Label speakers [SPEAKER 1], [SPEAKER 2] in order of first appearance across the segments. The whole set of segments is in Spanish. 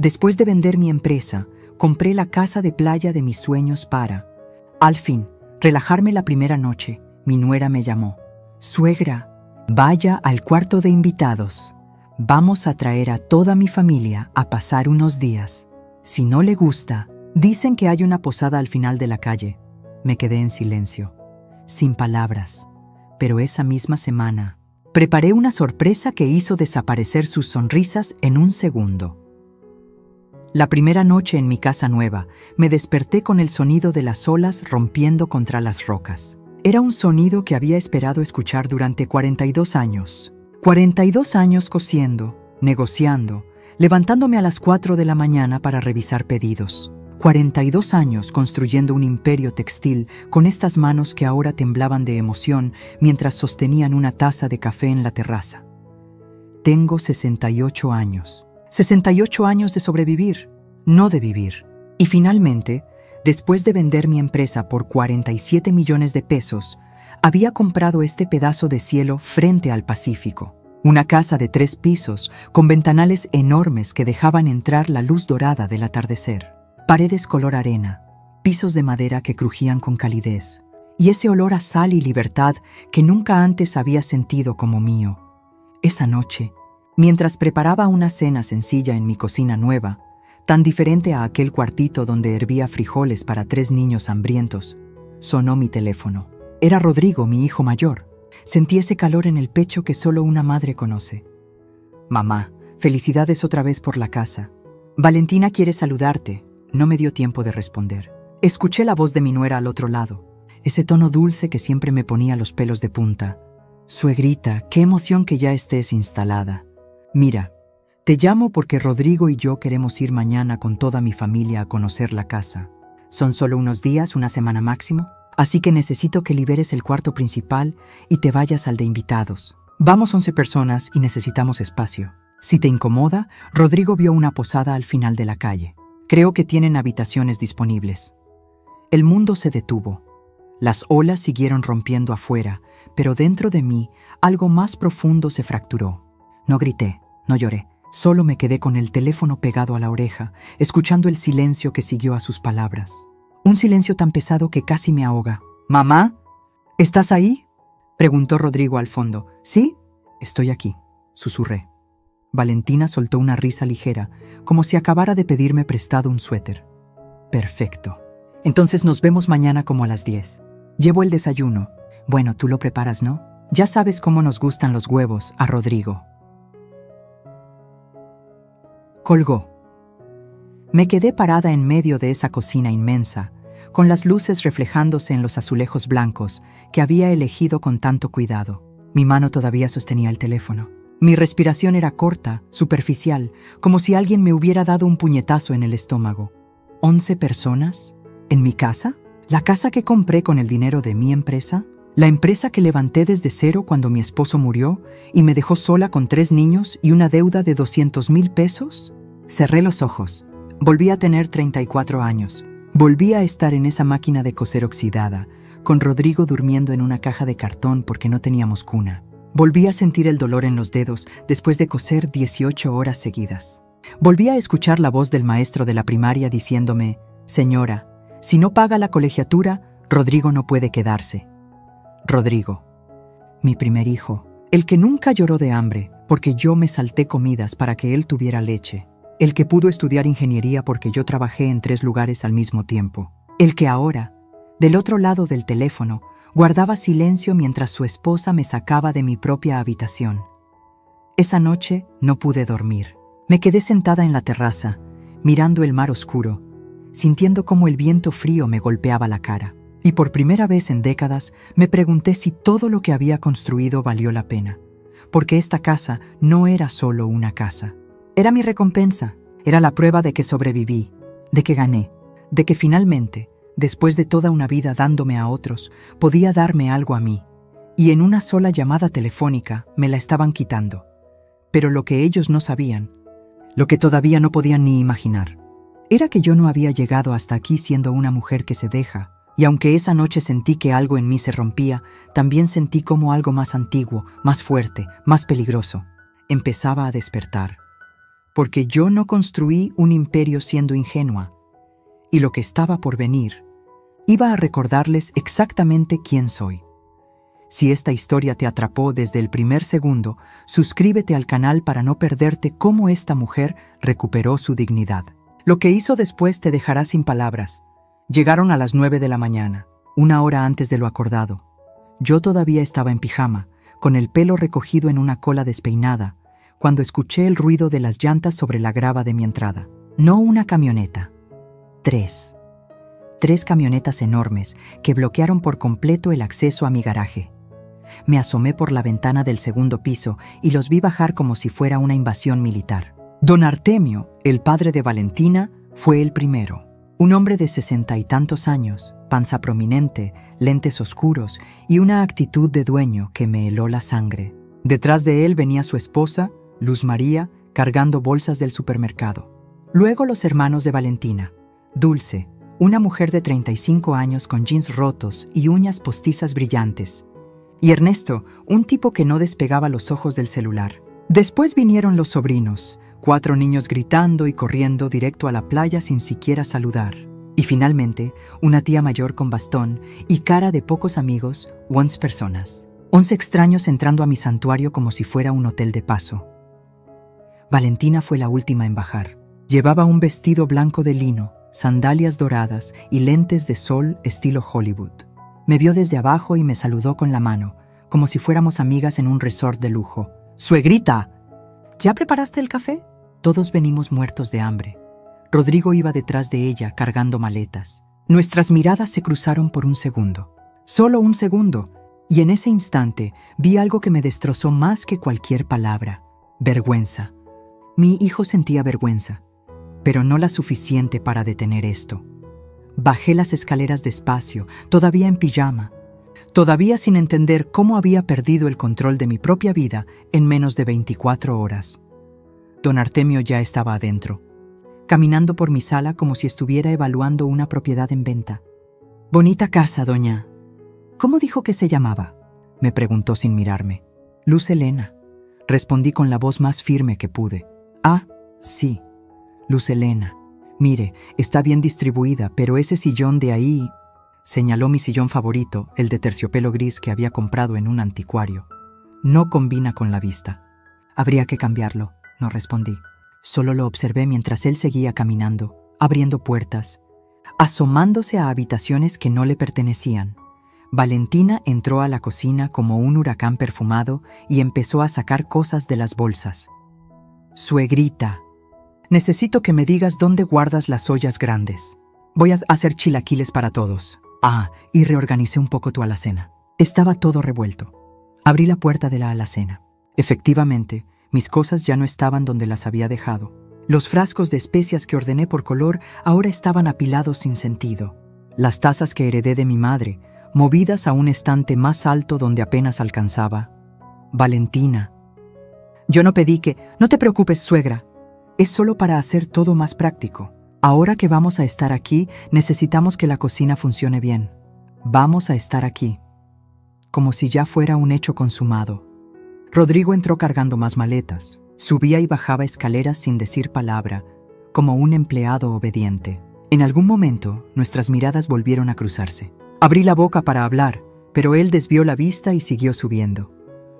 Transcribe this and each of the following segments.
[SPEAKER 1] Después de vender mi empresa, compré la casa de playa de mis sueños para, al fin, relajarme la primera noche. Mi nuera me llamó. Suegra, vaya al cuarto de invitados. Vamos a traer a toda mi familia a pasar unos días. Si no le gusta, dicen que hay una posada al final de la calle. Me quedé en silencio, sin palabras. Pero esa misma semana, preparé una sorpresa que hizo desaparecer sus sonrisas en un segundo. La primera noche en mi casa nueva, me desperté con el sonido de las olas rompiendo contra las rocas. Era un sonido que había esperado escuchar durante 42 años. 42 años cosiendo, negociando, levantándome a las 4 de la mañana para revisar pedidos. 42 años construyendo un imperio textil con estas manos que ahora temblaban de emoción mientras sostenían una taza de café en la terraza. Tengo 68 años. 68 años de sobrevivir, no de vivir. Y finalmente, después de vender mi empresa por 47 millones de pesos, había comprado este pedazo de cielo frente al Pacífico. Una casa de 3 pisos, con ventanales enormes que dejaban entrar la luz dorada del atardecer. Paredes color arena, pisos de madera que crujían con calidez, y ese olor a sal y libertad que nunca antes había sentido como mío. Esa noche, mientras preparaba una cena sencilla en mi cocina nueva, tan diferente a aquel cuartito donde hervía frijoles para 3 niños hambrientos, sonó mi teléfono. Era Rodrigo, mi hijo mayor. Sentí ese calor en el pecho que solo una madre conoce. Mamá, felicidades otra vez por la casa. Valentina quiere saludarte. No me dio tiempo de responder. Escuché la voz de mi nuera al otro lado, ese tono dulce que siempre me ponía los pelos de punta. Suegrita, qué emoción que ya estés instalada. Mira, te llamo porque Rodrigo y yo queremos ir mañana con toda mi familia a conocer la casa. Son solo unos días, una semana máximo, así que necesito que liberes el cuarto principal y te vayas al de invitados. Vamos 11 personas y necesitamos espacio. Si te incomoda, Rodrigo vio una posada al final de la calle. Creo que tienen habitaciones disponibles. El mundo se detuvo. Las olas siguieron rompiendo afuera, pero dentro de mí algo más profundo se fracturó. No grité. No lloré, solo me quedé con el teléfono pegado a la oreja, escuchando el silencio que siguió a sus palabras. Un silencio tan pesado que casi me ahoga. «¿Mamá? ¿Estás ahí?», preguntó Rodrigo al fondo. «Sí, estoy aquí», susurré. Valentina soltó una risa ligera, como si acabara de pedirme prestado un suéter. «Perfecto. Entonces nos vemos mañana como a las 10. Llevo el desayuno. Bueno, tú lo preparas, ¿no? Ya sabes cómo nos gustan los huevos a Rodrigo». Colgó. Me quedé parada en medio de esa cocina inmensa, con las luces reflejándose en los azulejos blancos que había elegido con tanto cuidado. Mi mano todavía sostenía el teléfono. Mi respiración era corta, superficial, como si alguien me hubiera dado un puñetazo en el estómago. ¿11 personas? ¿En mi casa? ¿La casa que compré con el dinero de mi empresa? ¿La empresa que levanté desde cero cuando mi esposo murió y me dejó sola con 3 niños y una deuda de 200,000 pesos? Cerré los ojos. Volví a tener 34 años. Volví a estar en esa máquina de coser oxidada, con Rodrigo durmiendo en una caja de cartón porque no teníamos cuna. Volví a sentir el dolor en los dedos después de coser 18 horas seguidas. Volví a escuchar la voz del maestro de la primaria diciéndome: «Señora, si no paga la colegiatura, Rodrigo no puede quedarse». Rodrigo, mi primer hijo, el que nunca lloró de hambre porque yo me salté comidas para que él tuviera leche, el que pudo estudiar ingeniería porque yo trabajé en 3 lugares al mismo tiempo, el que ahora, del otro lado del teléfono, guardaba silencio mientras su esposa me sacaba de mi propia habitación. Esa noche no pude dormir. Me quedé sentada en la terraza, mirando el mar oscuro, sintiendo cómo el viento frío me golpeaba la cara. Y por primera vez en décadas me pregunté si todo lo que había construido valió la pena, porque esta casa no era solo una casa. Era mi recompensa, era la prueba de que sobreviví, de que gané, de que finalmente, después de toda una vida dándome a otros, podía darme algo a mí, y en una sola llamada telefónica me la estaban quitando. Pero lo que ellos no sabían, lo que todavía no podían ni imaginar, era que yo no había llegado hasta aquí siendo una mujer que se deja. Y aunque esa noche sentí que algo en mí se rompía, también sentí como algo más antiguo, más fuerte, más peligroso, empezaba a despertar. porque yo no construí un imperio siendo ingenua, y lo que estaba por venir iba a recordarles exactamente quién soy. Si esta historia te atrapó desde el primer segundo, suscríbete al canal para no perderte cómo esta mujer recuperó su dignidad. Lo que hizo después te dejará sin palabras. Llegaron a las 9 de la mañana, 1 hora antes de lo acordado. Yo todavía estaba en pijama, con el pelo recogido en una cola despeinada, cuando escuché el ruido de las llantas sobre la grava de mi entrada. No una camioneta. 3 camionetas enormes que bloquearon por completo el acceso a mi garaje. Me asomé por la ventana del segundo piso y los vi bajar como si fuera una invasión militar. Don Artemio, el padre de Valentina, fue el primero. Un hombre de 60 y tantos años, panza prominente, lentes oscuros y una actitud de dueño que me heló la sangre. Detrás de él venía su esposa, Luz María, cargando bolsas del supermercado. Luego los hermanos de Valentina, Dulce, una mujer de 35 años con jeans rotos y uñas postizas brillantes, y Ernesto, un tipo que no despegaba los ojos del celular. Después vinieron los sobrinos, 4 niños gritando y corriendo directo a la playa sin siquiera saludar. Y finalmente, una tía mayor con bastón y cara de pocos amigos, 11 personas. 11 extraños entrando a mi santuario como si fuera un hotel de paso. Valentina fue la última en bajar. Llevaba un vestido blanco de lino, sandalias doradas y lentes de sol estilo Hollywood. Me vio desde abajo y me saludó con la mano, como si fuéramos amigas en un resort de lujo. ¡Suegrita! ¿Ya preparaste el café? Todos venimos muertos de hambre. Rodrigo iba detrás de ella, cargando maletas. Nuestras miradas se cruzaron por un segundo. Solo un segundo. Y en ese instante vi algo que me destrozó más que cualquier palabra. Vergüenza. Mi hijo sentía vergüenza, pero no la suficiente para detener esto. Bajé las escaleras despacio, todavía en pijama, todavía sin entender cómo había perdido el control de mi propia vida en menos de 24 horas. Don Artemio ya estaba adentro, caminando por mi sala como si estuviera evaluando una propiedad en venta. «Bonita casa, doña». «¿Cómo dijo que se llamaba?», me preguntó sin mirarme. «Luz Helena», respondí con la voz más firme que pude. «Ah, sí, Luz Helena. Mire, está bien distribuida, pero ese sillón de ahí…», señaló mi sillón favorito, el de terciopelo gris que había comprado en un anticuario. «No combina con la vista». «Habría que cambiarlo», no respondí. Solo lo observé mientras él seguía caminando, abriendo puertas, asomándose a habitaciones que no le pertenecían. Valentina entró a la cocina como un huracán perfumado y empezó a sacar cosas de las bolsas. «Suegrita, necesito que me digas dónde guardas las ollas grandes. Voy a hacer chilaquiles para todos. Ah, y reorganicé un poco tu alacena». Estaba todo revuelto. Abrí la puerta de la alacena. Efectivamente, mis cosas ya no estaban donde las había dejado. Los frascos de especias que ordené por color ahora estaban apilados sin sentido. Las tazas que heredé de mi madre, movidas a un estante más alto donde apenas alcanzaba. «Valentina». «Yo no pedí que…». «No te preocupes, suegra. Es solo para hacer todo más práctico. Ahora que vamos a estar aquí, necesitamos que la cocina funcione bien. Vamos a estar aquí». Como si ya fuera un hecho consumado. Rodrigo entró cargando más maletas. Subía y bajaba escaleras sin decir palabra, como un empleado obediente. En algún momento, nuestras miradas volvieron a cruzarse. Abrí la boca para hablar, pero él desvió la vista y siguió subiendo.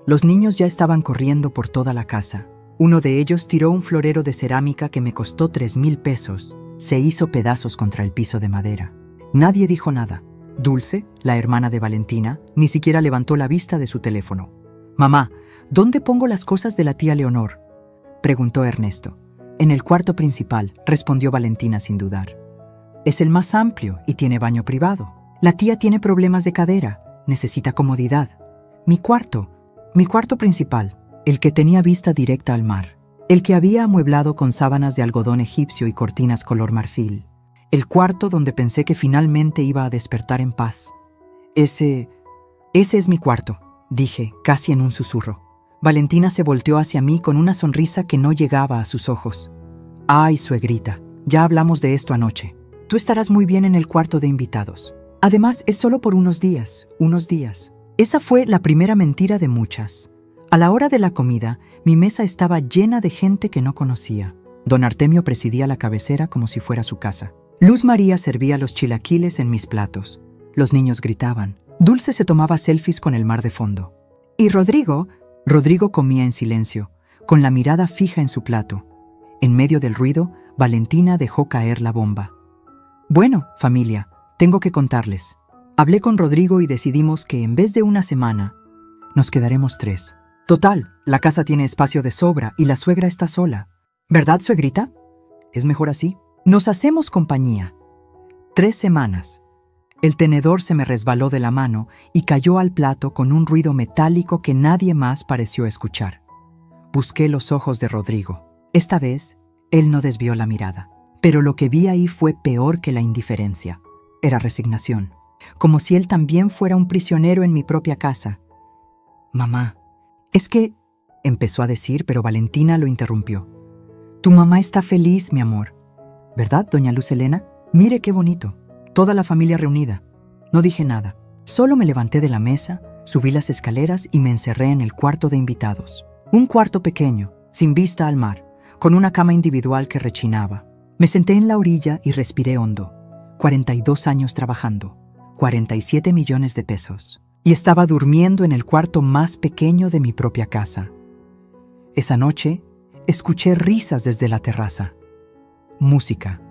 [SPEAKER 1] Los niños ya estaban corriendo por toda la casa. Uno de ellos tiró un florero de cerámica que me costó 3,000 pesos. Se hizo pedazos contra el piso de madera. Nadie dijo nada. Dulce, la hermana de Valentina, ni siquiera levantó la vista de su teléfono. «Mamá, ¿dónde pongo las cosas de la tía Leonor?», preguntó Ernesto. «En el cuarto principal», respondió Valentina sin dudar. «Es el más amplio y tiene baño privado. La tía tiene problemas de cadera, necesita comodidad. Mi cuarto principal, el que tenía vista directa al mar, el que había amueblado con sábanas de algodón egipcio y cortinas color marfil, el cuarto donde pensé que finalmente iba a despertar en paz. Ese es mi cuarto», dije, casi en un susurro. Valentina se volteó hacia mí con una sonrisa que no llegaba a sus ojos. «Ay, suegrita, ya hablamos de esto anoche. Tú estarás muy bien en el cuarto de invitados. Además, es solo por unos días. Esa fue la primera mentira de muchas. A la hora de la comida, mi mesa estaba llena de gente que no conocía. Don Artemio presidía la cabecera como si fuera su casa. Luz María servía los chilaquiles en mis platos. Los niños gritaban. Dulce se tomaba selfies con el mar de fondo. ¿Y Rodrigo? Rodrigo comía en silencio, con la mirada fija en su plato. En medio del ruido, Valentina dejó caer la bomba. Bueno, familia, tengo que contarles. Hablé con Rodrigo y decidimos que en vez de una semana, nos quedaremos 3. Total, la casa tiene espacio de sobra y la suegra está sola. ¿Verdad, suegrita? Es mejor así. Nos hacemos compañía. 3 semanas. El tenedor se me resbaló de la mano y cayó al plato con un ruido metálico que nadie más pareció escuchar. Busqué los ojos de Rodrigo. Esta vez, él no desvió la mirada. Pero lo que vi ahí fue peor que la indiferencia. Era resignación. Como si él también fuera un prisionero en mi propia casa. «Mamá, es que…», empezó a decir, pero Valentina lo interrumpió. «Tu mamá está feliz, mi amor. ¿Verdad, doña Luz Helena? Mire qué bonito. Toda la familia reunida». No dije nada. Solo me levanté de la mesa, subí las escaleras y me encerré en el cuarto de invitados. Un cuarto pequeño, sin vista al mar, con una cama individual que rechinaba. Me senté en la orilla y respiré hondo. 42 años trabajando. 47 millones de pesos. Y estaba durmiendo en el cuarto más pequeño de mi propia casa. Esa noche, escuché risas desde la terraza. Música.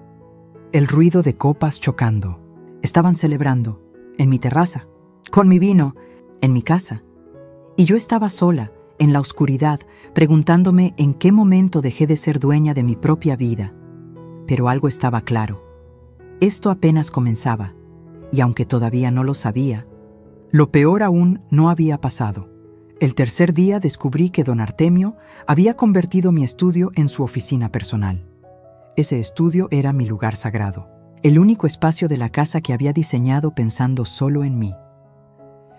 [SPEAKER 1] El ruido de copas chocando. Estaban celebrando, en mi terraza, con mi vino, en mi casa. Y yo estaba sola, en la oscuridad, preguntándome en qué momento dejé de ser dueña de mi propia vida. Pero algo estaba claro. Esto apenas comenzaba, y aunque todavía no lo sabía, lo peor aún no había pasado. El tercer día descubrí que don Artemio había convertido mi estudio en su oficina personal. Ese estudio era mi lugar sagrado, el único espacio de la casa que había diseñado pensando solo en mí.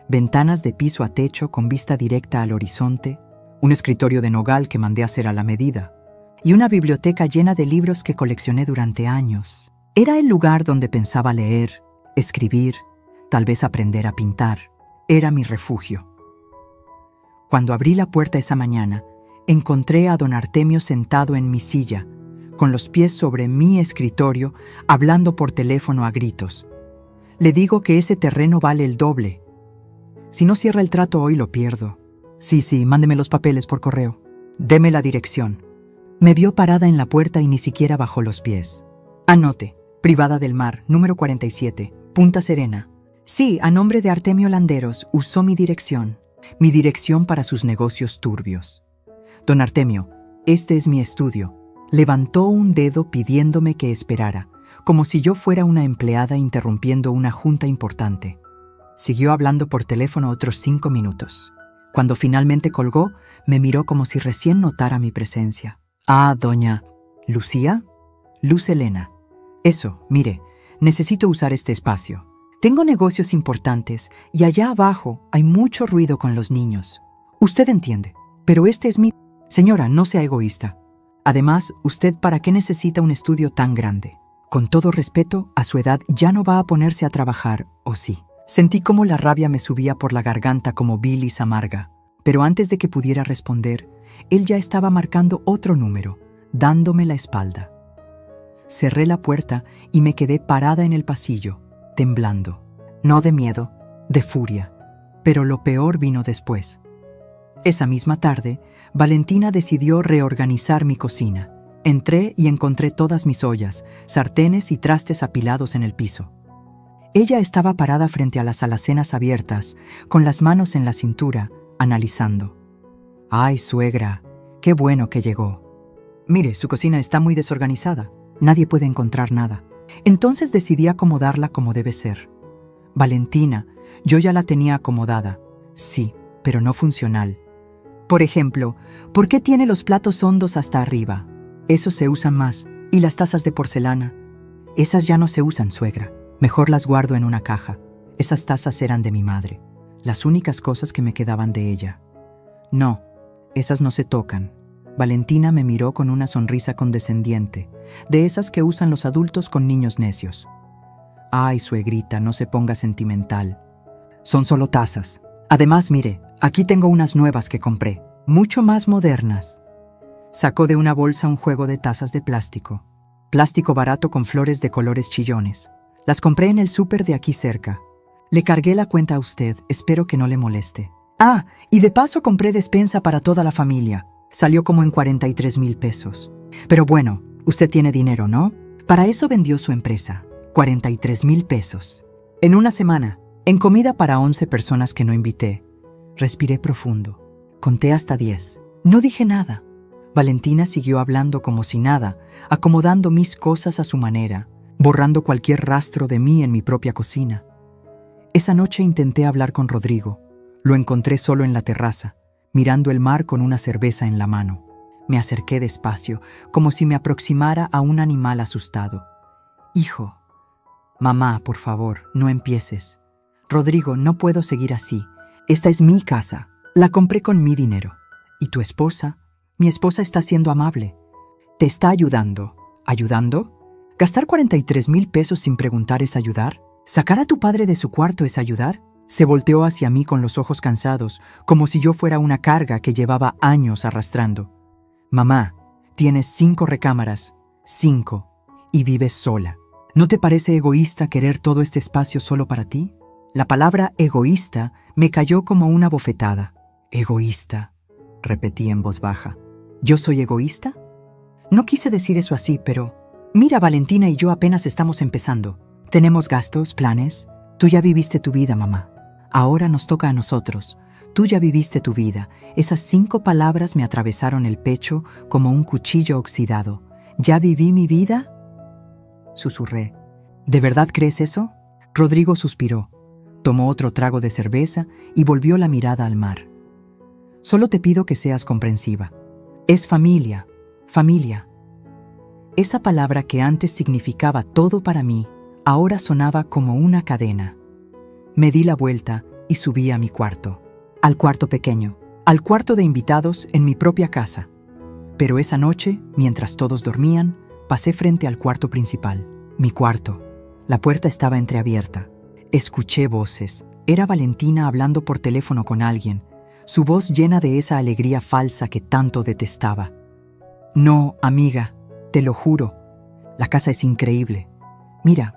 [SPEAKER 1] Ventanas de piso a techo con vista directa al horizonte, un escritorio de nogal que mandé hacer a la medida, y una biblioteca llena de libros que coleccioné durante años. Era el lugar donde pensaba leer, escribir, tal vez aprender a pintar. Era mi refugio. Cuando abrí la puerta esa mañana, encontré a don Artemio sentado en mi silla, con los pies sobre mi escritorio, hablando por teléfono a gritos. Le digo que ese terreno vale el doble. Si no cierra el trato hoy, lo pierdo. Sí, mándeme los papeles por correo. Deme la dirección. Me vio parada en la puerta y ni siquiera bajó los pies. Anote, Privada del Mar, número 47, Punta Serena. Sí, a nombre de Artemio Landeros, usó mi dirección para sus negocios turbios. Don Artemio, este es mi estudio. Levantó un dedo pidiéndome que esperara, como si yo fuera una empleada interrumpiendo una junta importante. Siguió hablando por teléfono otros 5 minutos. Cuando finalmente colgó, me miró como si recién notara mi presencia. Ah, doña Lucía, Luz Helena. Eso, mire, necesito usar este espacio. Tengo negocios importantes y allá abajo hay mucho ruido con los niños. Usted entiende, pero este es mi... Señora, no sea egoísta. Además, ¿usted para qué necesita un estudio tan grande? Con todo respeto, a su edad ya no va a ponerse a trabajar, ¿o sí? Sentí como la rabia me subía por la garganta como bilis amarga. Pero antes de que pudiera responder, él ya estaba marcando otro número, dándome la espalda. Cerré la puerta y me quedé parada en el pasillo, temblando. No de miedo, de furia. Pero lo peor vino después. Esa misma tarde, Valentina decidió reorganizar mi cocina. Entré y encontré todas mis ollas, sartenes y trastes apilados en el piso. Ella estaba parada frente a las alacenas abiertas, con las manos en la cintura, analizando. «Ay, suegra, qué bueno que llegó. Mire, su cocina está muy desorganizada. Nadie puede encontrar nada». Entonces decidí acomodarla como debe ser. Valentina, yo ya la tenía acomodada. Sí, pero no funcional. Por ejemplo, ¿por qué tiene los platos hondos hasta arriba? Esos se usan más. ¿Y las tazas de porcelana? Esas ya no se usan, suegra. Mejor las guardo en una caja. Esas tazas eran de mi madre. Las únicas cosas que me quedaban de ella. No, esas no se tocan. Valentina me miró con una sonrisa condescendiente, de esas que usan los adultos con niños necios. Ay, suegrita, no se ponga sentimental. Son solo tazas. Además, mire, aquí tengo unas nuevas que compré, mucho más modernas. Sacó de una bolsa un juego de tazas de plástico. Plástico barato con flores de colores chillones. Las compré en el súper de aquí cerca. Le cargué la cuenta a usted, espero que no le moleste. Ah, y de paso compré despensa para toda la familia. Salió como en 43,000 pesos. Pero bueno, usted tiene dinero, ¿no? Para eso vendió su empresa. 43,000 pesos. En una semana, en comida para 11 personas que no invité. Respiré profundo. Conté hasta 10. No dije nada. Valentina siguió hablando como si nada, acomodando mis cosas a su manera, borrando cualquier rastro de mí en mi propia cocina. Esa noche intenté hablar con Rodrigo. Lo encontré solo en la terraza, mirando el mar con una cerveza en la mano. Me acerqué despacio, como si me aproximara a un animal asustado. Hijo, mamá, por favor, no empieces. Rodrigo, no puedo seguir así. Esta es mi casa. La compré con mi dinero. ¿Y tu esposa? Mi esposa está siendo amable. Te está ayudando. ¿Ayudando? ¿Gastar 43,000 pesos sin preguntar es ayudar? ¿Sacar a tu padre de su cuarto es ayudar? Se volteó hacia mí con los ojos cansados, como si yo fuera una carga que llevaba años arrastrando. Mamá, tienes 5 recámaras, 5, y vives sola. ¿No te parece egoísta querer todo este espacio solo para ti? La palabra egoísta me cayó como una bofetada. Egoísta, repetí en voz baja. ¿Yo soy egoísta? No quise decir eso así, pero... Mira, Valentina y yo apenas estamos empezando. Tenemos gastos, planes. Tú ya viviste tu vida, mamá. Ahora nos toca a nosotros. Tú ya viviste tu vida. Esas 5 palabras me atravesaron el pecho como un cuchillo oxidado. ¿Ya viví mi vida? Susurré. ¿De verdad crees eso? Rodrigo suspiró. Tomó otro trago de cerveza y volvió la mirada al mar. Solo te pido que seas comprensiva. Es familia, familia. Esa palabra que antes significaba todo para mí, ahora sonaba como una cadena. Me di la vuelta y subí a mi cuarto. Al cuarto pequeño, al cuarto de invitados en mi propia casa. Pero esa noche, mientras todos dormían, pasé frente al cuarto principal. Mi cuarto. La puerta estaba entreabierta. Escuché voces. Era Valentina hablando por teléfono con alguien, su voz llena de esa alegría falsa que tanto detestaba. No, amiga, te lo juro. La casa es increíble. Mira,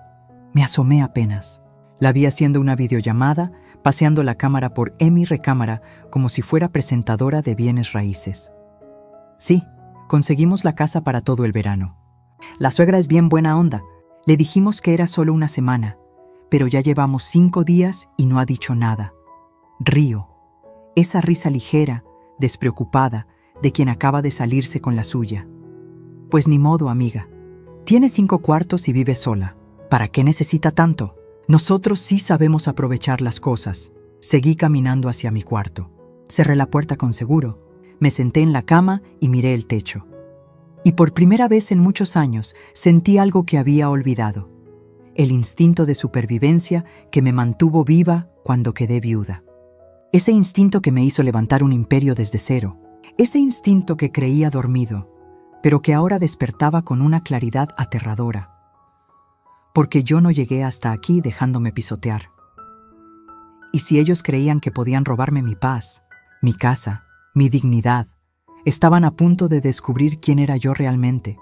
[SPEAKER 1] me asomé apenas. La vi haciendo una videollamada, paseando la cámara por mi recámara como si fuera presentadora de bienes raíces. Sí, conseguimos la casa para todo el verano. La suegra es bien buena onda. Le dijimos que era solo una semana, pero ya llevamos 5 días y no ha dicho nada. Río. Esa risa ligera, despreocupada, de quien acaba de salirse con la suya. Pues ni modo, amiga. Tiene 5 cuartos y vive sola. ¿Para qué necesita tanto? Nosotros sí sabemos aprovechar las cosas. Seguí caminando hacia mi cuarto. Cerré la puerta con seguro. Me senté en la cama y miré el techo. Y por primera vez en muchos años sentí algo que había olvidado. El instinto de supervivencia que me mantuvo viva cuando quedé viuda. Ese instinto que me hizo levantar un imperio desde cero. Ese instinto que creía dormido, pero que ahora despertaba con una claridad aterradora. Porque yo no llegué hasta aquí dejándome pisotear. Y si ellos creían que podían robarme mi paz, mi casa, mi dignidad, estaban a punto de descubrir quién era yo realmente.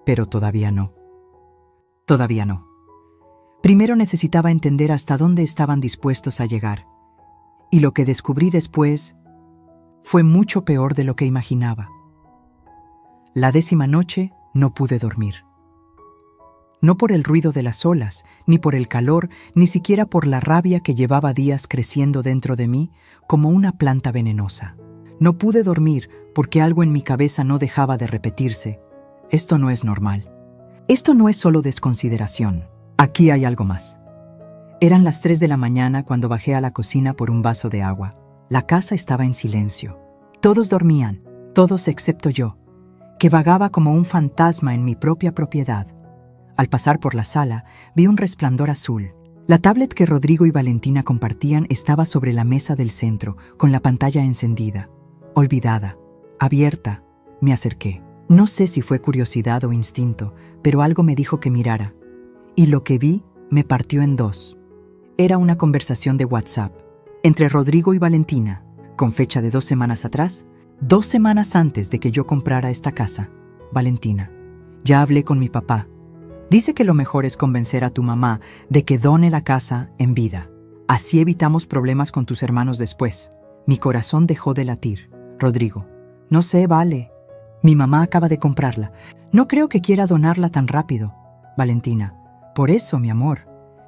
[SPEAKER 1] Pero todavía no. Todavía no. Primero necesitaba entender hasta dónde estaban dispuestos a llegar. Y lo que descubrí después fue mucho peor de lo que imaginaba. La 10ª noche no pude dormir. No por el ruido de las olas, ni por el calor, ni siquiera por la rabia que llevaba días creciendo dentro de mí como una planta venenosa. No pude dormir porque algo en mi cabeza no dejaba de repetirse. Esto no es normal. Esto no es solo desconsideración. Aquí hay algo más. Eran las 3 de la mañana cuando bajé a la cocina por un vaso de agua. La casa estaba en silencio. Todos dormían, todos excepto yo, que vagaba como un fantasma en mi propia propiedad. Al pasar por la sala, vi un resplandor azul. La tablet que Rodrigo y Valentina compartían estaba sobre la mesa del centro, con la pantalla encendida. Olvidada, abierta, me acerqué. No sé si fue curiosidad o instinto, pero algo me dijo que mirara. Y lo que vi me partió en 2. Era una conversación de WhatsApp entre Rodrigo y Valentina, con fecha de 2 semanas atrás, 2 semanas antes de que yo comprara esta casa, Valentina, ya hablé con mi papá. Dice que lo mejor es convencer a tu mamá de que done la casa en vida. Así evitamos problemas con tus hermanos después. Mi corazón dejó de latir. Rodrigo: no sé, Vale. Mi mamá acaba de comprarla. No creo que quiera donarla tan rápido. Valentina: por eso, mi amor,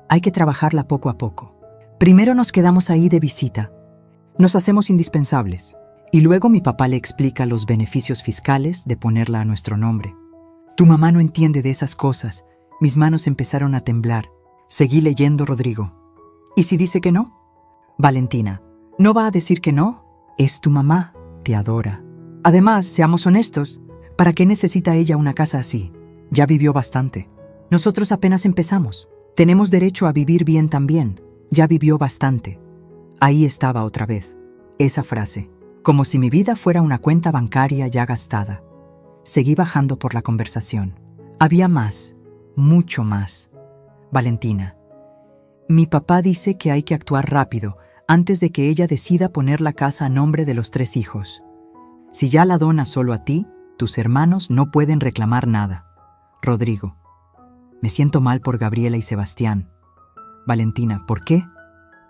[SPEAKER 1] hay que trabajarla poco a poco. Primero nos quedamos ahí de visita. Nos hacemos indispensables. Y luego mi papá le explica los beneficios fiscales de ponerla a nuestro nombre. Tu mamá no entiende de esas cosas. Mis manos empezaron a temblar. Seguí leyendo, Rodrigo. ¿Y si dice que no? Valentina: no va a decir que no. Es tu mamá, te adora. Además, seamos honestos, ¿para qué necesita ella una casa así? Ya vivió bastante. Nosotros apenas empezamos. Tenemos derecho a vivir bien también. Ya vivió bastante. Ahí estaba otra vez, esa frase, como si mi vida fuera una cuenta bancaria ya gastada. Seguí bajando por la conversación. Había más, mucho más. Valentina: mi papá dice que hay que actuar rápido antes de que ella decida poner la casa a nombre de los 3 hijos. Si ya la dona solo a ti, tus hermanos no pueden reclamar nada. Rodrigo: me siento mal por Gabriela y Sebastián. Valentina: ¿por qué?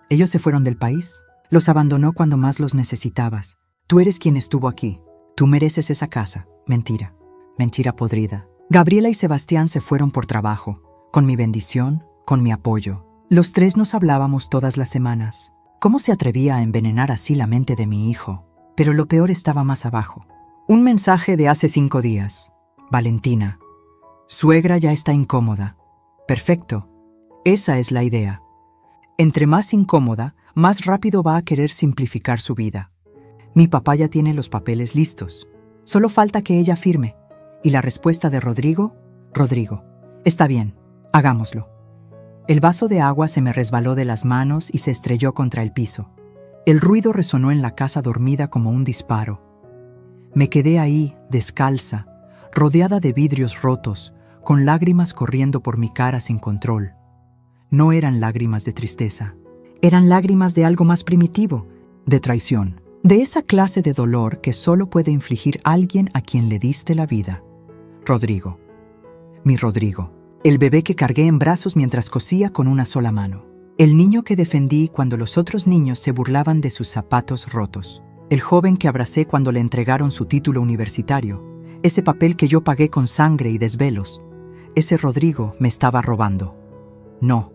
[SPEAKER 1] Ellos se fueron del país. Los abandonó cuando más los necesitabas. Tú eres quien estuvo aquí. Tú mereces esa casa. Mentira. Mentira podrida. Gabriela y Sebastián se fueron por trabajo, con mi bendición, con mi apoyo. Los 3 nos hablábamos todas las semanas. ¿Cómo se atrevía a envenenar así la mente de mi hijo? Pero lo peor estaba más abajo. Un mensaje de hace 5 días. Valentina: suegra ya está incómoda. Perfecto. Esa es la idea. Entre más incómoda, más rápido va a querer simplificar su vida. Mi papá ya tiene los papeles listos. Solo falta que ella firme. Y la respuesta de Rodrigo: Rodrigo: está bien, hagámoslo. El vaso de agua se me resbaló de las manos y se estrelló contra el piso. El ruido resonó en la casa dormida como un disparo. Me quedé ahí, descalza, rodeada de vidrios rotos, con lágrimas corriendo por mi cara sin control. No eran lágrimas de tristeza. Eran lágrimas de algo más primitivo, de traición. De esa clase de dolor que solo puede infligir alguien a quien le diste la vida. Rodrigo. Mi Rodrigo. El bebé que cargué en brazos mientras cosía con una sola mano. El niño que defendí cuando los otros niños se burlaban de sus zapatos rotos. El joven que abracé cuando le entregaron su título universitario. Ese papel que yo pagué con sangre y desvelos. Ese Rodrigo me estaba robando. No,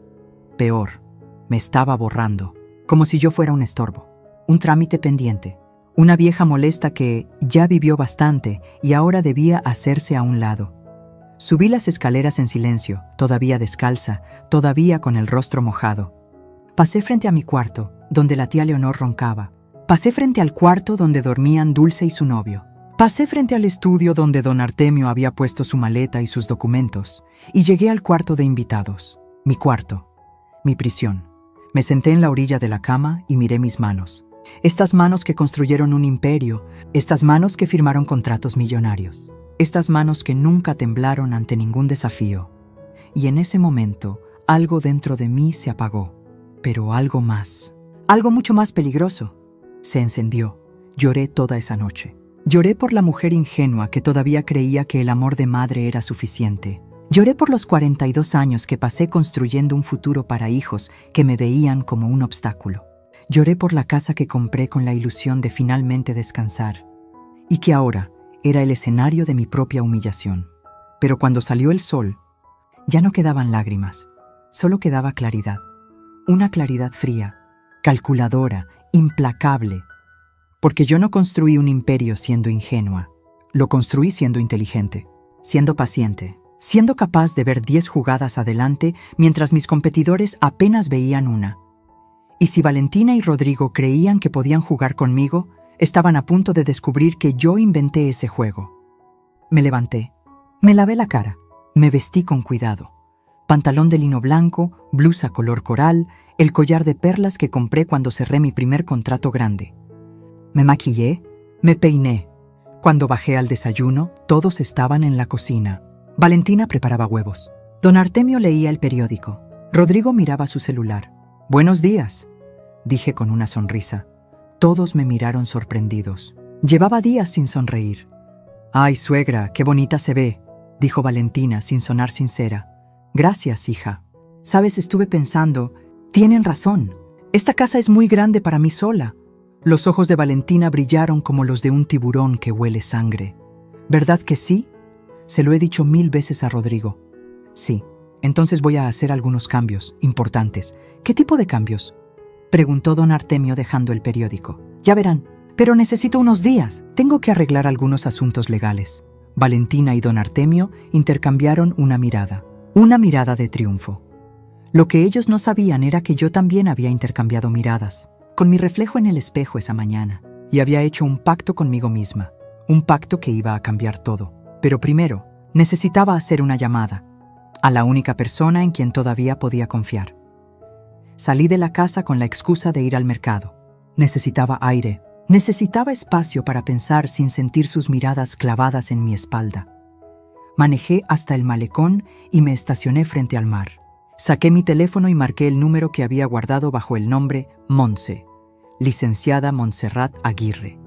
[SPEAKER 1] peor, me estaba borrando. Como si yo fuera un estorbo. Un trámite pendiente. Una vieja molesta que ya vivió bastante y ahora debía hacerse a un lado. Subí las escaleras en silencio, todavía descalza, todavía con el rostro mojado. Pasé frente a mi cuarto, donde la tía Leonor roncaba. Pasé frente al cuarto donde dormían Dulce y su novio. Pasé frente al estudio donde don Artemio había puesto su maleta y sus documentos. Y llegué al cuarto de invitados. Mi cuarto. Mi prisión. Me senté en la orilla de la cama y miré mis manos. Estas manos que construyeron un imperio, estas manos que firmaron contratos millonarios, estas manos que nunca temblaron ante ningún desafío. Y en ese momento, algo dentro de mí se apagó, pero algo más, algo mucho más peligroso, se encendió. Lloré toda esa noche. Lloré por la mujer ingenua que todavía creía que el amor de madre era suficiente. Lloré por los 42 años que pasé construyendo un futuro para hijos que me veían como un obstáculo. Lloré por la casa que compré con la ilusión de finalmente descansar y que ahora era el escenario de mi propia humillación. Pero cuando salió el sol, ya no quedaban lágrimas, solo quedaba claridad. Una claridad fría, calculadora, implacable. Porque yo no construí un imperio siendo ingenua, lo construí siendo inteligente, siendo paciente, siendo capaz de ver 10 jugadas adelante mientras mis competidores apenas veían una. Y si Valentina y Rodrigo creían que podían jugar conmigo, estaban a punto de descubrir que yo inventé ese juego. Me levanté, me lavé la cara, me vestí con cuidado. Pantalón de lino blanco, blusa color coral, el collar de perlas que compré cuando cerré mi primer contrato grande. Me maquillé, me peiné. Cuando bajé al desayuno, todos estaban en la cocina. Valentina preparaba huevos. Don Artemio leía el periódico. Rodrigo miraba su celular. «Buenos días», dije con una sonrisa. Todos me miraron sorprendidos. Llevaba días sin sonreír. «Ay, suegra, qué bonita se ve», dijo Valentina sin sonar sincera. «Gracias, hija. Sabes, estuve pensando, tienen razón. Esta casa es muy grande para mí sola». Los ojos de Valentina brillaron como los de un tiburón que huele sangre. «¿Verdad que sí?» Se lo he dicho 1000 veces a Rodrigo. «Sí, entonces voy a hacer algunos cambios importantes». «¿Qué tipo de cambios?», preguntó don Artemio dejando el periódico. «Ya verán, pero necesito unos días. Tengo que arreglar algunos asuntos legales». Valentina y don Artemio intercambiaron una mirada de triunfo. Lo que ellos no sabían era que yo también había intercambiado miradas, con mi reflejo en el espejo esa mañana, y había hecho un pacto conmigo misma, un pacto que iba a cambiar todo. Pero primero, necesitaba hacer una llamada a la única persona en quien todavía podía confiar. Salí de la casa con la excusa de ir al mercado. Necesitaba aire, necesitaba espacio para pensar sin sentir sus miradas clavadas en mi espalda. Manejé hasta el malecón y me estacioné frente al mar. Saqué mi teléfono y marqué el número que había guardado bajo el nombre Montse, licenciada Montserrat Aguirre,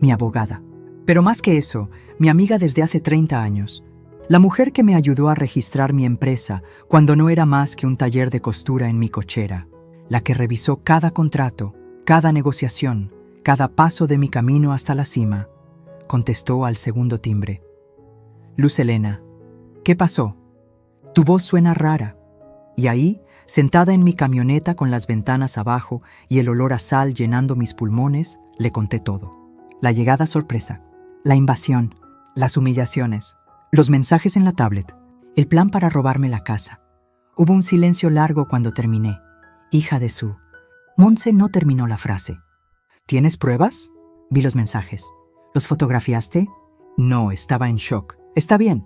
[SPEAKER 1] mi abogada. Pero más que eso, mi amiga desde hace 30 años, la mujer que me ayudó a registrar mi empresa cuando no era más que un taller de costura en mi cochera, la que revisó cada contrato, cada negociación, cada paso de mi camino hasta la cima, contestó al segundo timbre. «Luz Helena, ¿qué pasó? Tu voz suena rara». Y ahí, sentada en mi camioneta con las ventanas abajo y el olor a sal llenando mis pulmones, le conté todo. La llegada sorpresa, la invasión, las humillaciones, los mensajes en la tablet, el plan para robarme la casa. Hubo un silencio largo cuando terminé. «Hija de su...». Montse no terminó la frase. «¿Tienes pruebas?». Vi los mensajes. «¿Los fotografiaste?». No, estaba en shock. «Está bien.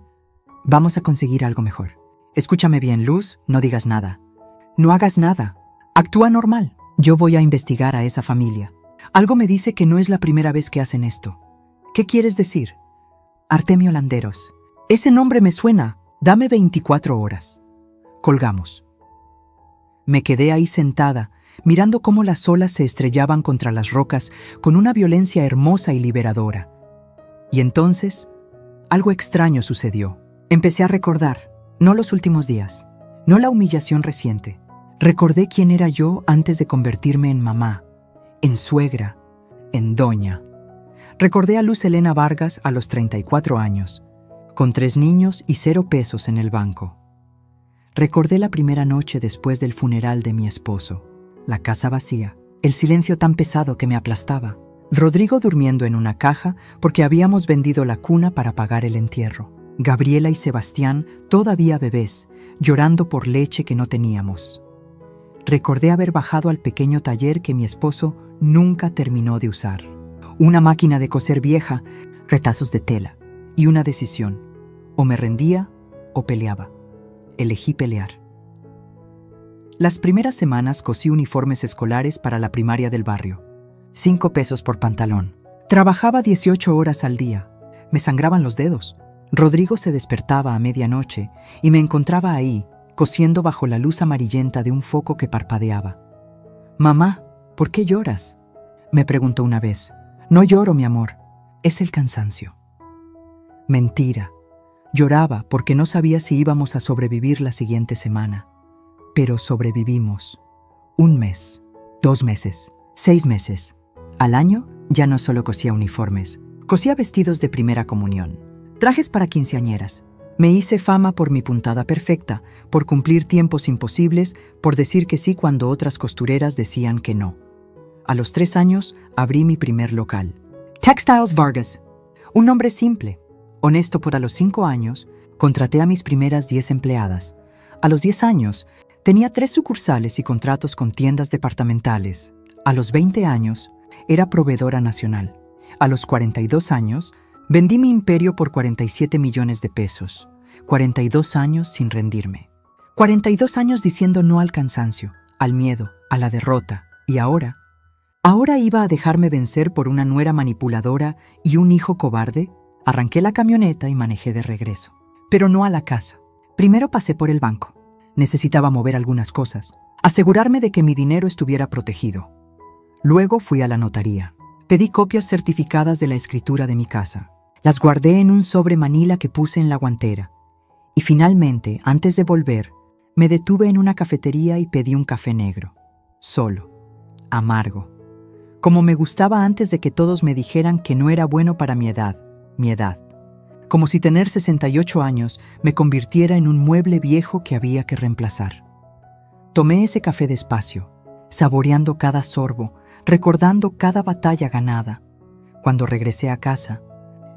[SPEAKER 1] Vamos a conseguir algo mejor. Escúchame bien, Luz, no digas nada. No hagas nada. Actúa normal. Yo voy a investigar a esa familia. Algo me dice que no es la primera vez que hacen esto». «¿Qué quieres decir?». «Artemio Landeros. Ese nombre me suena. Dame 24 horas». Colgamos. Me quedé ahí sentada, mirando cómo las olas se estrellaban contra las rocas con una violencia hermosa y liberadora. Y entonces, algo extraño sucedió. Empecé a recordar, no los últimos días, no la humillación reciente. Recordé quién era yo antes de convertirme en mamá, en suegra, en doña. Recordé a Luz Helena Vargas a los 34 años, con 3 niños y 0 pesos en el banco. Recordé la primera noche después del funeral de mi esposo, la casa vacía, el silencio tan pesado que me aplastaba, Rodrigo durmiendo en una caja porque habíamos vendido la cuna para pagar el entierro, Gabriela y Sebastián todavía bebés, llorando por leche que no teníamos. Recordé haber bajado al pequeño taller que mi esposo nunca terminó de usar. Una máquina de coser vieja, retazos de tela y una decisión. O me rendía o peleaba. Elegí pelear. Las primeras semanas cosí uniformes escolares para la primaria del barrio. 5 pesos por pantalón. Trabajaba 18 horas al día. Me sangraban los dedos. Rodrigo se despertaba a medianoche y me encontraba ahí, cosiendo bajo la luz amarillenta de un foco que parpadeaba. «Mamá, ¿por qué lloras?», me preguntó una vez. «No lloro, mi amor. Es el cansancio». Mentira. Lloraba porque no sabía si íbamos a sobrevivir la siguiente semana. Pero sobrevivimos. 1 mes, 2 meses, 6 meses. Al año ya no solo cosía uniformes, cosía vestidos de primera comunión, trajes para quinceañeras. Me hice fama por mi puntada perfecta, por cumplir tiempos imposibles, por decir que sí cuando otras costureras decían que no. A los 3 años abrí mi primer local. Textiles Vargas. Un nombre simple, honesto. Por a los 5 años, contraté a mis primeras 10 empleadas. A los 10 años, tenía 3 sucursales y contratos con tiendas departamentales. A los 20 años, era proveedora nacional. A los 42 años, vendí mi imperio por 47 millones de pesos. 42 años sin rendirme. 42 años diciendo no al cansancio, al miedo, a la derrota. Y ahora iba a dejarme vencer por una nuera manipuladora y un hijo cobarde. Arranqué la camioneta y manejé de regreso. Pero no a la casa. Primero pasé por el banco. Necesitaba mover algunas cosas, asegurarme de que mi dinero estuviera protegido. Luego fui a la notaría. Pedí copias certificadas de la escritura de mi casa. Las guardé en un sobre manila que puse en la guantera. Y finalmente, antes de volver, me detuve en una cafetería y pedí un café negro. Solo. Amargo. Como me gustaba antes de que todos me dijeran que no era bueno para mi edad. Como si tener 68 años me convirtiera en un mueble viejo que había que reemplazar. Tomé ese café despacio, saboreando cada sorbo, recordando cada batalla ganada. Cuando regresé a casa,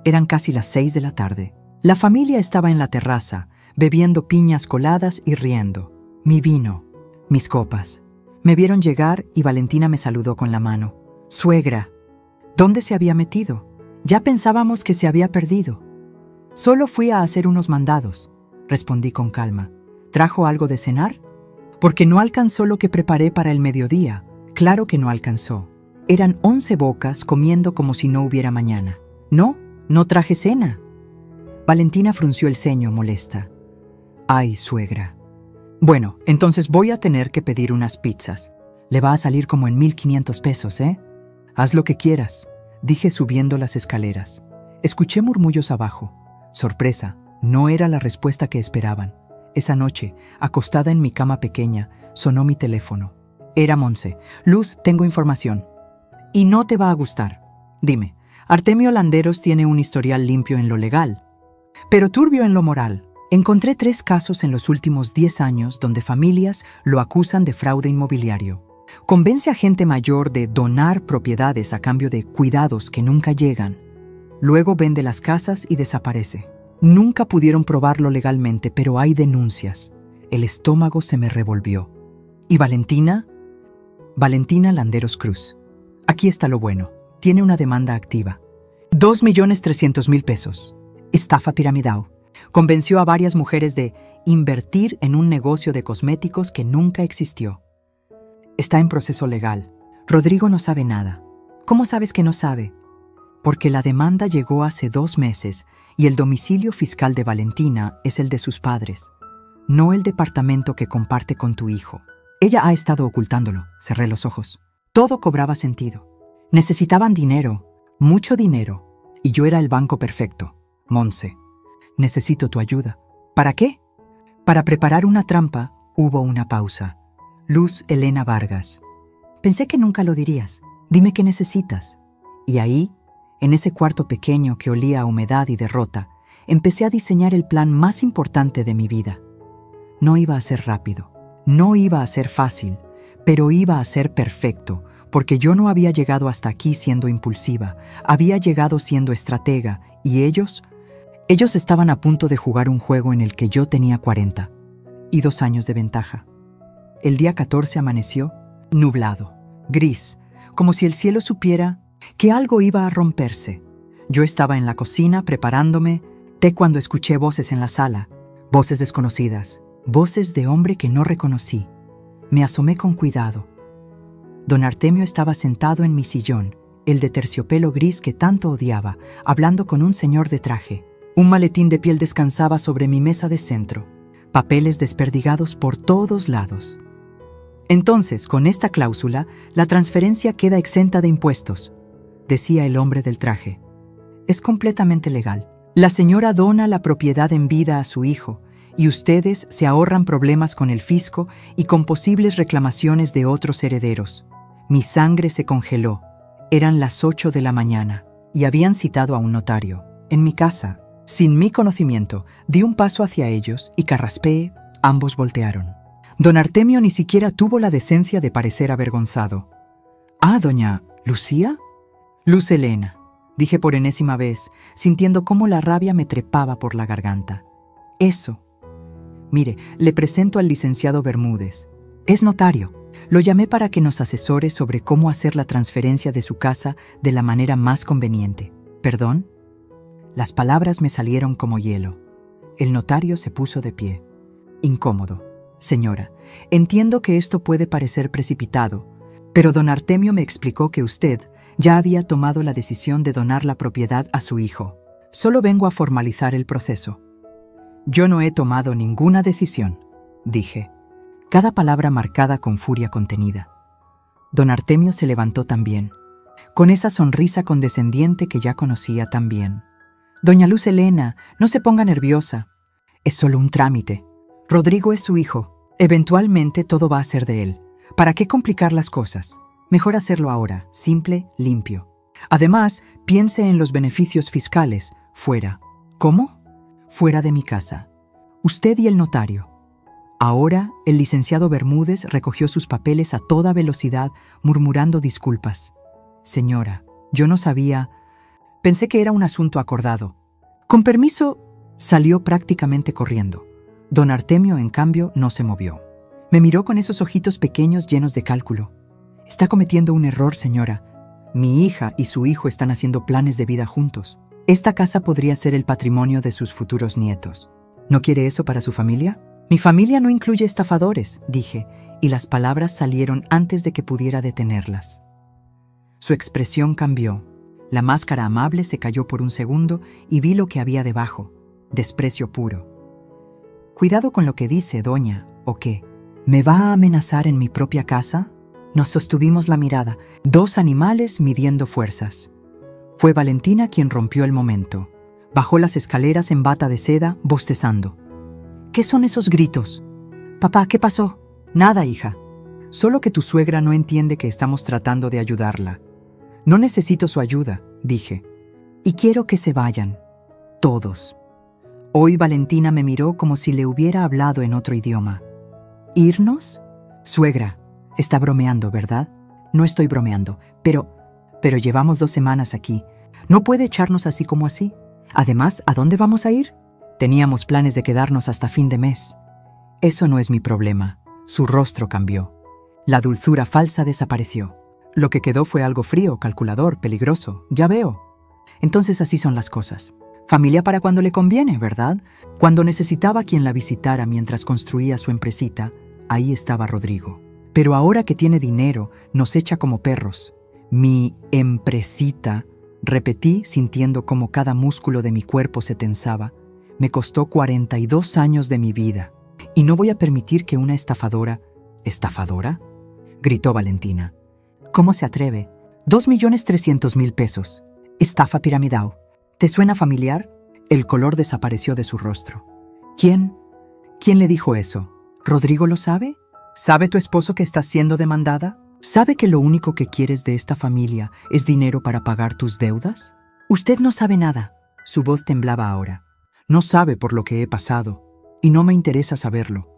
[SPEAKER 1] eran casi las 6 de la tarde. La familia estaba en la terraza, bebiendo piñas coladas y riendo. Mi vino, mis copas. Me vieron llegar y Valentina me saludó con la mano. «Suegra, ¿dónde se había metido? Ya pensábamos que se había perdido». «Solo fui a hacer unos mandados», respondí con calma. «¿Trajo algo de cenar?» «Porque no alcanzó lo que preparé para el mediodía». Claro que no alcanzó. Eran 11 bocas comiendo como si no hubiera mañana. No traje cena». Valentina frunció el ceño molesta. «Ay, suegra. Bueno, entonces voy a tener que pedir unas pizzas. Le va a salir como en 1,500 pesos, ¿eh? Haz lo que quieras», dije subiendo las escaleras. Escuché murmullos abajo. Sorpresa, no era la respuesta que esperaban. Esa noche, acostada en mi cama pequeña, sonó mi teléfono. Era Monse. «Luz, tengo información. Y no te va a gustar. Dime, Artemio Landeros tiene un historial limpio en lo legal, pero turbio en lo moral. Encontré 3 casos en los últimos 10 años donde familias lo acusan de fraude inmobiliario. Convence a gente mayor de donar propiedades a cambio de cuidados que nunca llegan. Luego vende las casas y desaparece. Nunca pudieron probarlo legalmente, pero hay denuncias». El estómago se me revolvió. «¿Y Valentina?» «Valentina Landeros Cruz. Aquí está lo bueno. Tiene una demanda activa. 2,300,000 pesos. Estafa piramidal. Convenció a varias mujeres de invertir en un negocio de cosméticos que nunca existió. Está en proceso legal. Rodrigo no sabe nada». «¿Cómo sabes que no sabe?» «Porque la demanda llegó hace 2 meses y el domicilio fiscal de Valentina es el de sus padres, no el departamento que comparte con tu hijo. Ella ha estado ocultándolo». Cerré los ojos. Todo cobraba sentido. Necesitaban dinero, mucho dinero, y yo era el banco perfecto. «Monse, necesito tu ayuda». «¿Para qué?» «Para preparar una trampa». Hubo una pausa. «Luz Elena Vargas. Pensé que nunca lo dirías. Dime qué necesitas». Y ahí, en ese cuarto pequeño que olía a humedad y derrota, empecé a diseñar el plan más importante de mi vida. No iba a ser rápido, no iba a ser fácil, pero iba a ser perfecto, porque yo no había llegado hasta aquí siendo impulsiva, había llegado siendo estratega, y ellos estaban a punto de jugar un juego en el que yo tenía 40 y 2 años de ventaja. El día 14 amaneció nublado, gris, como si el cielo supiera que algo iba a romperse. Yo estaba en la cocina preparándome té cuando escuché voces en la sala, voces desconocidas, voces de hombre que no reconocí. Me asomé con cuidado. Don Artemio estaba sentado en mi sillón, el de terciopelo gris que tanto odiaba, hablando con un señor de traje. Un maletín de piel descansaba sobre mi mesa de centro, papeles desperdigados por todos lados. «Entonces, con esta cláusula, la transferencia queda exenta de impuestos», decía el hombre del traje. «Es completamente legal. La señora dona la propiedad en vida a su hijo, y ustedes se ahorran problemas con el fisco y con posibles reclamaciones de otros herederos». Mi sangre se congeló. Eran las 8 de la mañana y habían citado a un notario. En mi casa, sin mi conocimiento, di un paso hacia ellos y carraspeé. Ambos voltearon. Don Artemio ni siquiera tuvo la decencia de parecer avergonzado. «Ah, doña Lucía». «Luz Elena», dije por enésima vez, sintiendo cómo la rabia me trepaba por la garganta. «Eso. Mire, le presento al licenciado Bermúdez. Es notario. Lo llamé para que nos asesore sobre cómo hacer la transferencia de su casa de la manera más conveniente». «¿Perdón?» Las palabras me salieron como hielo. El notario se puso de pie. «Incómodo. Señora, entiendo que esto puede parecer precipitado, pero don Artemio me explicó que usted ya había tomado la decisión de donar la propiedad a su hijo. Solo vengo a formalizar el proceso». «Yo no he tomado ninguna decisión», dije, cada palabra marcada con furia contenida. Don Artemio se levantó también. con esa sonrisa condescendiente que ya conocía tan bien. Doña Luz Helena, no se ponga nerviosa. Es solo un trámite. Rodrigo es su hijo. Eventualmente todo va a ser de él. ¿Para qué complicar las cosas? Mejor hacerlo ahora, simple, limpio. Además, piense en los beneficios fiscales. Fuera. ¿Cómo? Fuera de mi casa. Usted y el notario. Ahora, el licenciado Bermúdez recogió sus papeles a toda velocidad, murmurando disculpas. Señora, yo no sabía. Pensé que era un asunto acordado. Con permiso, salió prácticamente corriendo. Don Artemio, en cambio, no se movió. Me miró con esos ojitos pequeños llenos de cálculo. Está cometiendo un error, señora. Mi hija y su hijo están haciendo planes de vida juntos. Esta casa podría ser el patrimonio de sus futuros nietos. ¿No quiere eso para su familia? Mi familia no incluye estafadores, dije, y las palabras salieron antes de que pudiera detenerlas. Su expresión cambió. La máscara amable se cayó por un segundo y vi lo que había debajo. Desprecio puro. Cuidado con lo que dice, doña, ¿o qué? ¿Me va a amenazar en mi propia casa? Nos sostuvimos la mirada, dos animales midiendo fuerzas. Fue Valentina quien rompió el momento. Bajó las escaleras en bata de seda, bostezando. ¿Qué son esos gritos? Papá, ¿qué pasó? Nada, hija. Solo que tu suegra no entiende que estamos tratando de ayudarla. No necesito su ayuda, dije. Y quiero que se vayan. Todos. Hoy Valentina me miró como si le hubiera hablado en otro idioma. ¿Irnos? Suegra, está bromeando, ¿verdad? No estoy bromeando, pero llevamos 2 semanas aquí. No puede echarnos así como así. Además, ¿a dónde vamos a ir? Teníamos planes de quedarnos hasta fin de mes. Eso no es mi problema. Su rostro cambió. La dulzura falsa desapareció. Lo que quedó fue algo frío, calculador, peligroso. Ya veo. Entonces así son las cosas. Familia para cuando le conviene, ¿verdad? Cuando necesitaba quien la visitara mientras construía su empresita, ahí estaba Rodrigo. Pero ahora que tiene dinero, nos echa como perros. Mi empresita, repetí sintiendo cómo cada músculo de mi cuerpo se tensaba. Me costó 42 años de mi vida. Y no voy a permitir que una estafadora... ¿Estafadora? Gritó Valentina. ¿Cómo se atreve? 2.300.000 pesos. Estafa piramidal. ¿Te suena familiar? El color desapareció de su rostro. ¿Quién? ¿Quién le dijo eso? ¿Rodrigo lo sabe? ¿Sabe tu esposo que estás siendo demandada? ¿Sabe que lo único que quieres de esta familia es dinero para pagar tus deudas? Usted no sabe nada. Su voz temblaba ahora. No sabe por lo que he pasado, y no me interesa saberlo.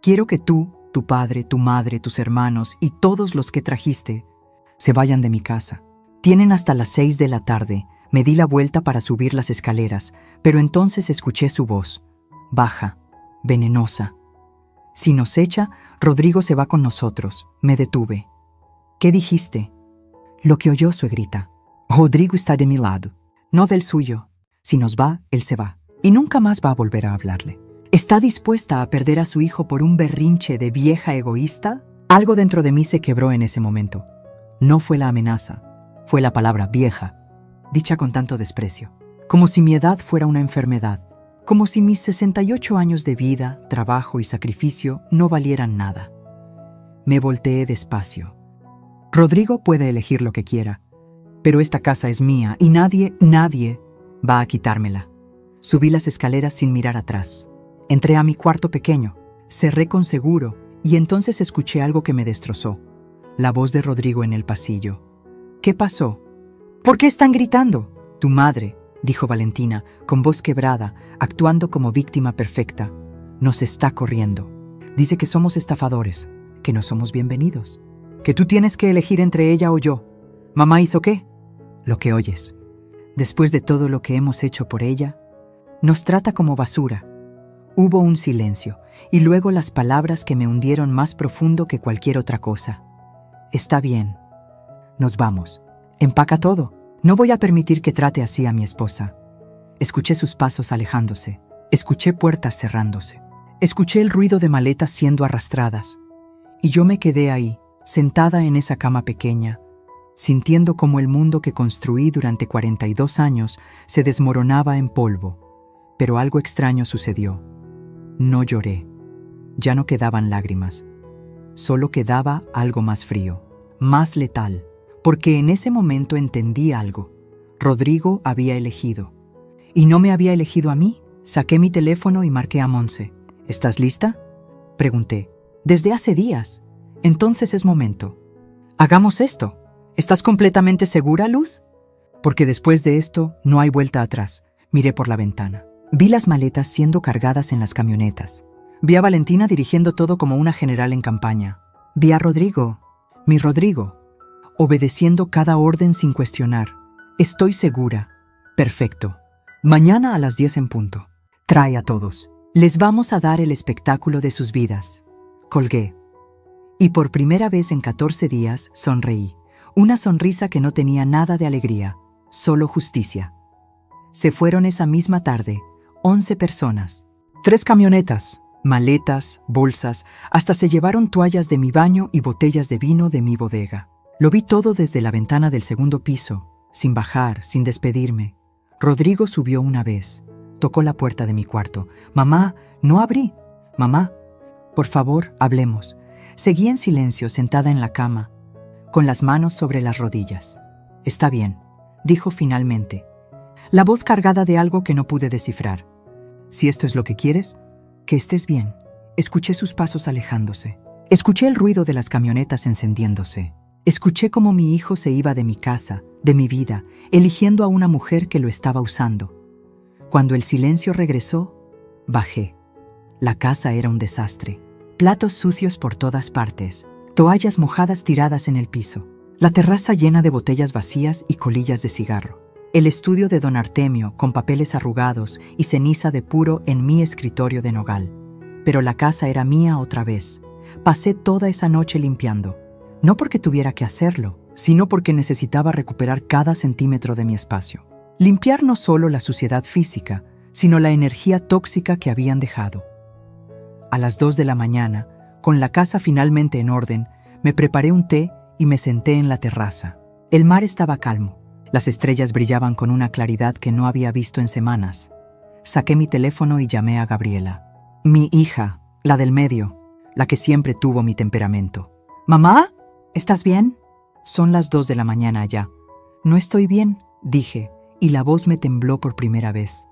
[SPEAKER 1] Quiero que tú, tu padre, tu madre, tus hermanos y todos los que trajiste se vayan de mi casa. Tienen hasta las 6 de la tarde. Me di la vuelta para subir las escaleras, pero entonces escuché su voz, baja, venenosa. Si nos echa, Rodrigo se va con nosotros. Me detuve. ¿Qué dijiste? Lo que oyó, suegrita. Rodrigo está de mi lado, no del suyo. Si nos va, él se va. Y nunca más va a volver a hablarle. ¿Está dispuesta a perder a su hijo por un berrinche de vieja egoísta? Algo dentro de mí se quebró en ese momento. No fue la amenaza, fue la palabra vieja, dicha con tanto desprecio. Como si mi edad fuera una enfermedad. Como si mis 68 años de vida, trabajo y sacrificio no valieran nada. Me volteé despacio. Rodrigo puede elegir lo que quiera, pero esta casa es mía y nadie va a quitármela. Subí las escaleras sin mirar atrás. Entré a mi cuarto pequeño, cerré con seguro y entonces escuché algo que me destrozó. La voz de Rodrigo en el pasillo. ¿Qué pasó? ¿Por qué están gritando? Tu madre, dijo Valentina, con voz quebrada, actuando como víctima perfecta, nos está corriendo. Dice que somos estafadores, que no somos bienvenidos, que tú tienes que elegir entre ella o yo. ¿Mamá hizo qué? Lo que oyes. Después de todo lo que hemos hecho por ella, nos trata como basura. Hubo un silencio, y luego las palabras que me hundieron más profundo que cualquier otra cosa. Está bien. Nos vamos. Empaca todo. No voy a permitir que trate así a mi esposa. Escuché sus pasos alejándose. Escuché puertas cerrándose. Escuché el ruido de maletas siendo arrastradas. Y yo me quedé ahí, sentada en esa cama pequeña, sintiendo como el mundo que construí durante 42 años se desmoronaba en polvo. Pero algo extraño sucedió. No lloré. Ya no quedaban lágrimas. Solo quedaba algo más frío, más letal, porque en ese momento entendí algo. Rodrigo había elegido. ¿Y no me había elegido a mí? Saqué mi teléfono y marqué a Monse. ¿Estás lista?, pregunté. Desde hace días. Entonces es momento. Hagamos esto. ¿Estás completamente segura, Luz? Porque después de esto no hay vuelta atrás. Miré por la ventana. Vi las maletas siendo cargadas en las camionetas. Vi a Valentina dirigiendo todo como una general en campaña. Vi a Rodrigo, mi Rodrigo, obedeciendo cada orden sin cuestionar. Estoy segura. Perfecto. Mañana a las 10 en punto. Trae a todos. Les vamos a dar el espectáculo de sus vidas. Colgué. Y por primera vez en 14 días sonreí. Una sonrisa que no tenía nada de alegría, solo justicia. Se fueron esa misma tarde, 11 personas. 3 camionetas, maletas, bolsas, hasta se llevaron toallas de mi baño y botellas de vino de mi bodega. Lo vi todo desde la ventana del segundo piso, sin bajar, sin despedirme. Rodrigo subió una vez. Tocó la puerta de mi cuarto. «Mamá, no abrí. Mamá, por favor, hablemos». Seguí en silencio sentada en la cama, con las manos sobre las rodillas. «Está bien», dijo finalmente, la voz cargada de algo que no pude descifrar. «Si esto es lo que quieres, que estés bien». Escuché sus pasos alejándose. Escuché el ruido de las camionetas encendiéndose. Escuché cómo mi hijo se iba de mi casa, de mi vida, eligiendo a una mujer que lo estaba usando. Cuando el silencio regresó, bajé. La casa era un desastre. Platos sucios por todas partes, toallas mojadas tiradas en el piso, la terraza llena de botellas vacías y colillas de cigarro, el estudio de don Artemio con papeles arrugados y ceniza de puro en mi escritorio de nogal. Pero la casa era mía otra vez. Pasé toda esa noche limpiando, no porque tuviera que hacerlo, sino porque necesitaba recuperar cada centímetro de mi espacio. Limpiar no solo la suciedad física, sino la energía tóxica que habían dejado. A las 2 de la mañana, con la casa finalmente en orden, me preparé un té y me senté en la terraza. El mar estaba calmo. Las estrellas brillaban con una claridad que no había visto en semanas. Saqué mi teléfono y llamé a Gabriela. Mi hija, la del medio, la que siempre tuvo mi temperamento. «¿Mamá? ¿Estás bien?» Son las 2 de la mañana ya. «No estoy bien», dije, y la voz me tembló por primera vez.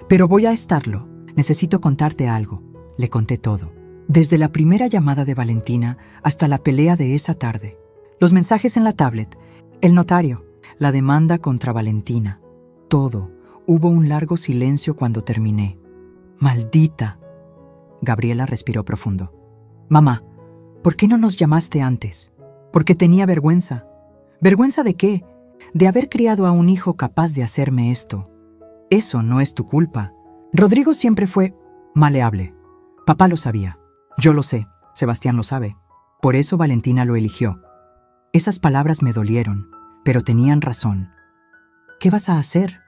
[SPEAKER 1] «Pero voy a estarlo. Necesito contarte algo». Le conté todo. Desde la primera llamada de Valentina hasta la pelea de esa tarde. Los mensajes en la tablet, el notario, la demanda contra Valentina. Todo. Hubo un largo silencio cuando terminé. «Maldita». Gabriela respiró profundo. «Mamá, ¿por qué no nos llamaste antes?» «Porque tenía vergüenza». ¿Vergüenza de qué? De haber criado a un hijo capaz de hacerme esto. Eso no es tu culpa. Rodrigo siempre fue maleable. Papá lo sabía. Yo lo sé. Sebastián lo sabe. Por eso Valentina lo eligió. Esas palabras me dolieron, pero tenían razón. «¿Qué vas a hacer?»,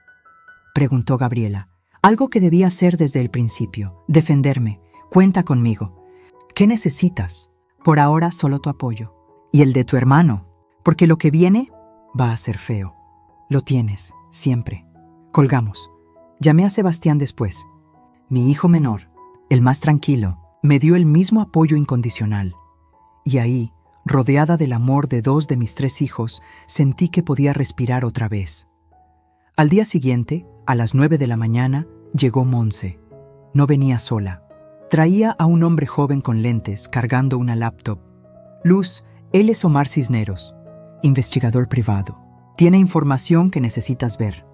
[SPEAKER 1] preguntó Gabriela. Algo que debía hacer desde el principio. Defenderme. «Cuenta conmigo». «¿Qué necesitas?» «Por ahora solo tu apoyo. Y el de tu hermano. Porque lo que viene va a ser feo». «Lo tienes, siempre». Colgamos. Llamé a Sebastián después. Mi hijo menor, el más tranquilo, me dio el mismo apoyo incondicional. Y ahí, rodeada del amor de 2 de mis 3 hijos, sentí que podía respirar otra vez. Al día siguiente, a las 9 de la mañana, llegó Monse. No venía sola. Traía a un hombre joven con lentes, cargando una laptop. «Luz, él es Omar Cisneros, investigador privado. Tiene información que necesitas ver».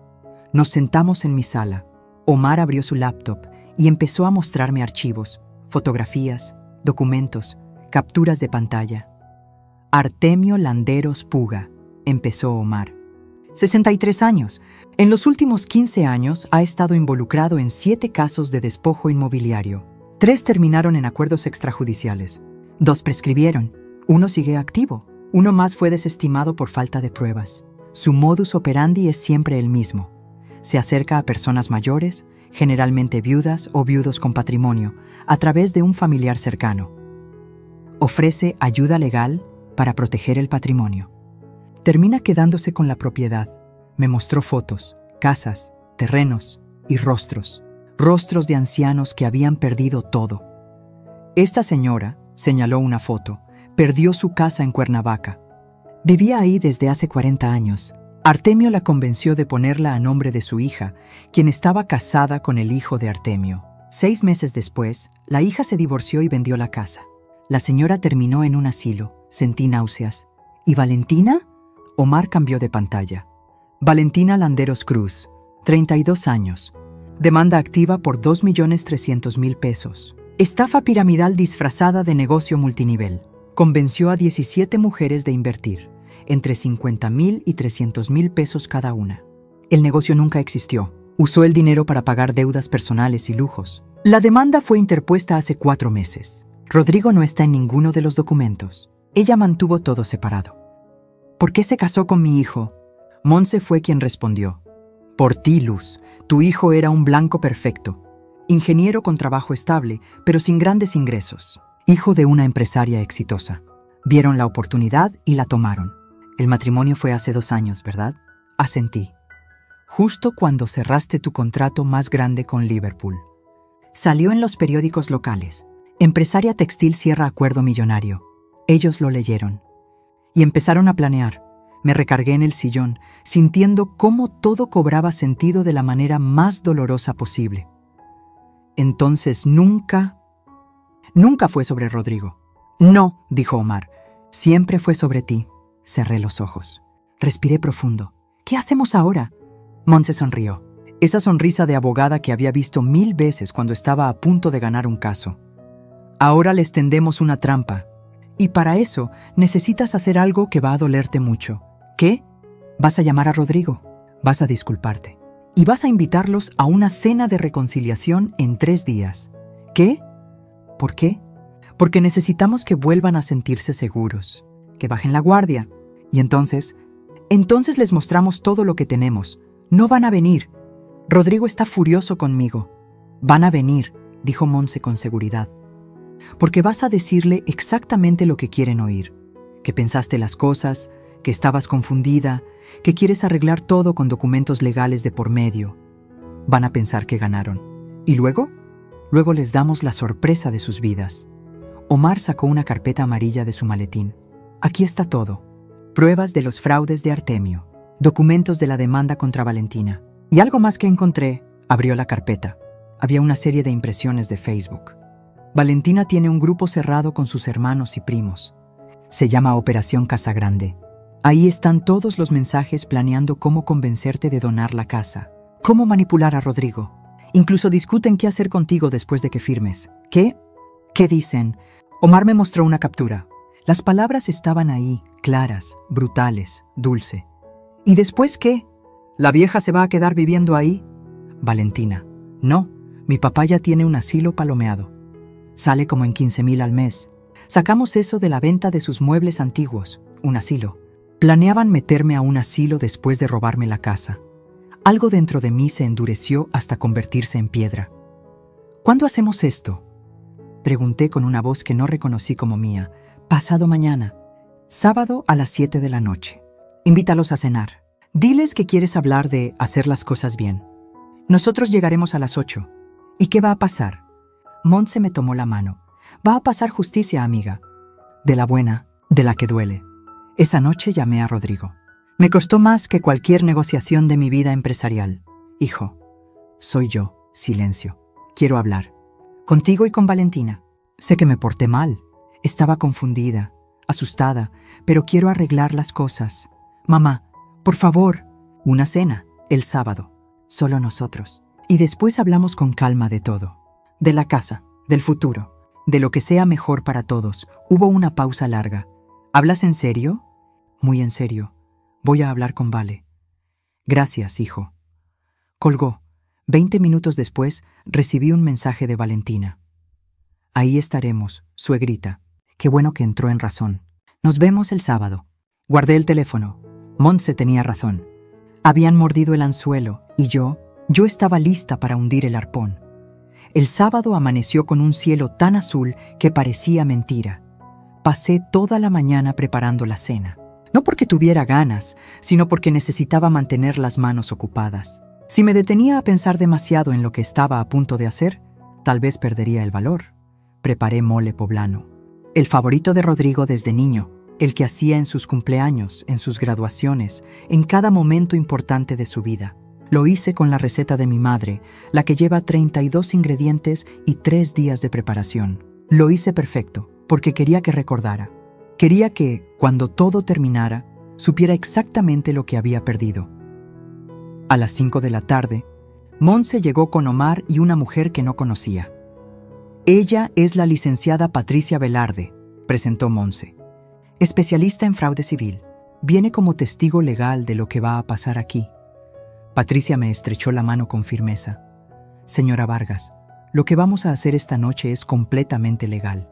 [SPEAKER 1] Nos sentamos en mi sala. Omar abrió su laptop y empezó a mostrarme archivos, fotografías, documentos, capturas de pantalla. «Artemio Landeros Puga», empezó Omar. 63 años. En los últimos 15 años ha estado involucrado en 7 casos de despojo inmobiliario. 3 terminaron en acuerdos extrajudiciales. 2 prescribieron. 1 sigue activo. 1 más fue desestimado por falta de pruebas. Su modus operandi es siempre el mismo. Se acerca a personas mayores, generalmente viudas o viudos con patrimonio, a través de un familiar cercano. Ofrece ayuda legal para proteger el patrimonio. Termina quedándose con la propiedad. Me mostró fotos, casas, terrenos y rostros. Rostros de ancianos que habían perdido todo. Esta señora, señaló una foto, perdió su casa en Cuernavaca. Vivía ahí desde hace 40 años. Artemio la convenció de ponerla a nombre de su hija, quien estaba casada con el hijo de Artemio. 6 meses después, la hija se divorció y vendió la casa. La señora terminó en un asilo. Sentí náuseas. ¿Y Valentina? Omar cambió de pantalla. Valentina Landeros Cruz, 32 años. Demanda activa por 2.300.000 pesos. Estafa piramidal disfrazada de negocio multinivel. Convenció a 17 mujeres de invertir, entre 50.000 y 300.000 pesos cada una. El negocio nunca existió. Usó el dinero para pagar deudas personales y lujos. La demanda fue interpuesta hace 4 meses. Rodrigo no está en ninguno de los documentos. Ella mantuvo todo separado. ¿Por qué se casó con mi hijo? Monse fue quien respondió. Por ti, Luz. Tu hijo era un blanco perfecto. Ingeniero con trabajo estable, pero sin grandes ingresos. Hijo de una empresaria exitosa. Vieron la oportunidad y la tomaron. El matrimonio fue hace 2 años, ¿verdad? Asentí. Justo cuando cerraste tu contrato más grande con Liverpool. Salió en los periódicos locales. Empresaria textil cierra acuerdo millonario. Ellos lo leyeron. Y empezaron a planear. Me recargué en el sillón, sintiendo cómo todo cobraba sentido de la manera más dolorosa posible. Entonces nunca fue sobre Rodrigo. No, dijo Omar. Siempre fue sobre ti. Cerré los ojos. Respiré profundo. ¿Qué hacemos ahora? Monse sonrió. Esa sonrisa de abogada que había visto 1000 veces cuando estaba a punto de ganar un caso. Ahora les tendemos una trampa. Y para eso necesitas hacer algo que va a dolerte mucho. ¿Qué? Vas a llamar a Rodrigo. Vas a disculparte. Y vas a invitarlos a una cena de reconciliación en 3 días. ¿Qué? ¿Por qué? Porque necesitamos que vuelvan a sentirse seguros. Que bajen la guardia. Y entonces les mostramos todo lo que tenemos. No van a venir. Rodrigo está furioso conmigo. Van a venir, dijo Monse con seguridad. Porque vas a decirle exactamente lo que quieren oír. Que pensaste las cosas, que estabas confundida, que quieres arreglar todo con documentos legales de por medio. Van a pensar que ganaron. ¿Y luego? Luego les damos la sorpresa de sus vidas. Omar sacó una carpeta amarilla de su maletín. Aquí está todo. Pruebas de los fraudes de Artemio. Documentos de la demanda contra Valentina. Y algo más que encontré. Abrió la carpeta. Había una serie de impresiones de Facebook. Valentina tiene un grupo cerrado con sus hermanos y primos. Se llama Operación Casa Grande. Ahí están todos los mensajes planeando cómo convencerte de donar la casa, cómo manipular a Rodrigo. Incluso discuten qué hacer contigo después de que firmes. ¿Qué? ¿Qué dicen? Omar me mostró una captura. Las palabras estaban ahí, claras, brutales, dulce. ¿Y después qué? ¿La vieja se va a quedar viviendo ahí? Valentina. No, mi papá ya tiene un asilo palomeado. Sale como en 15,000 al mes. Sacamos eso de la venta de sus muebles antiguos, un asilo. Planeaban meterme a un asilo después de robarme la casa. Algo dentro de mí se endureció hasta convertirse en piedra. ¿Cuándo hacemos esto? Pregunté con una voz que no reconocí como mía. Pasado mañana. Sábado a las 7 de la noche. Invítalos a cenar. Diles que quieres hablar de hacer las cosas bien. Nosotros llegaremos a las 8. ¿Y qué va a pasar? Monse me tomó la mano. Va a pasar justicia, amiga. De la buena, de la que duele. Esa noche llamé a Rodrigo. Me costó más que cualquier negociación de mi vida empresarial. Hijo, soy yo, silencio. Quiero hablar. Contigo y con Valentina. Sé que me porté mal. Estaba confundida, asustada, pero quiero arreglar las cosas. Mamá, por favor. Una cena, el sábado. Solo nosotros. Y después hablamos con calma de todo. De la casa, del futuro, de lo que sea mejor para todos. Hubo una pausa larga. ¿Hablas en serio? Muy en serio. Voy a hablar con Vale. Gracias, hijo. Colgó. 20 minutos después, recibí un mensaje de Valentina. Ahí estaremos, suegrita. Qué bueno que entró en razón. Nos vemos el sábado. Guardé el teléfono. Monse tenía razón. Habían mordido el anzuelo y yo estaba lista para hundir el arpón. El sábado amaneció con un cielo tan azul que parecía mentira. Pasé toda la mañana preparando la cena. No porque tuviera ganas, sino porque necesitaba mantener las manos ocupadas. Si me detenía a pensar demasiado en lo que estaba a punto de hacer, tal vez perdería el valor. Preparé mole poblano, el favorito de Rodrigo desde niño. el que hacía en sus cumpleaños, en sus graduaciones, en cada momento importante de su vida. Lo hice con la receta de mi madre, la que lleva 32 ingredientes y 3 días de preparación. Lo hice perfecto, porque quería que recordara. Quería que, cuando todo terminara, supiera exactamente lo que había perdido. A las 5 de la tarde, Monse llegó con Omar y una mujer que no conocía. Ella es la licenciada Patricia Velarde, presentó Monse. Especialista en fraude civil. Viene como testigo legal de lo que va a pasar aquí. Patricia me estrechó la mano con firmeza. Señora Vargas, lo que vamos a hacer esta noche es completamente legal.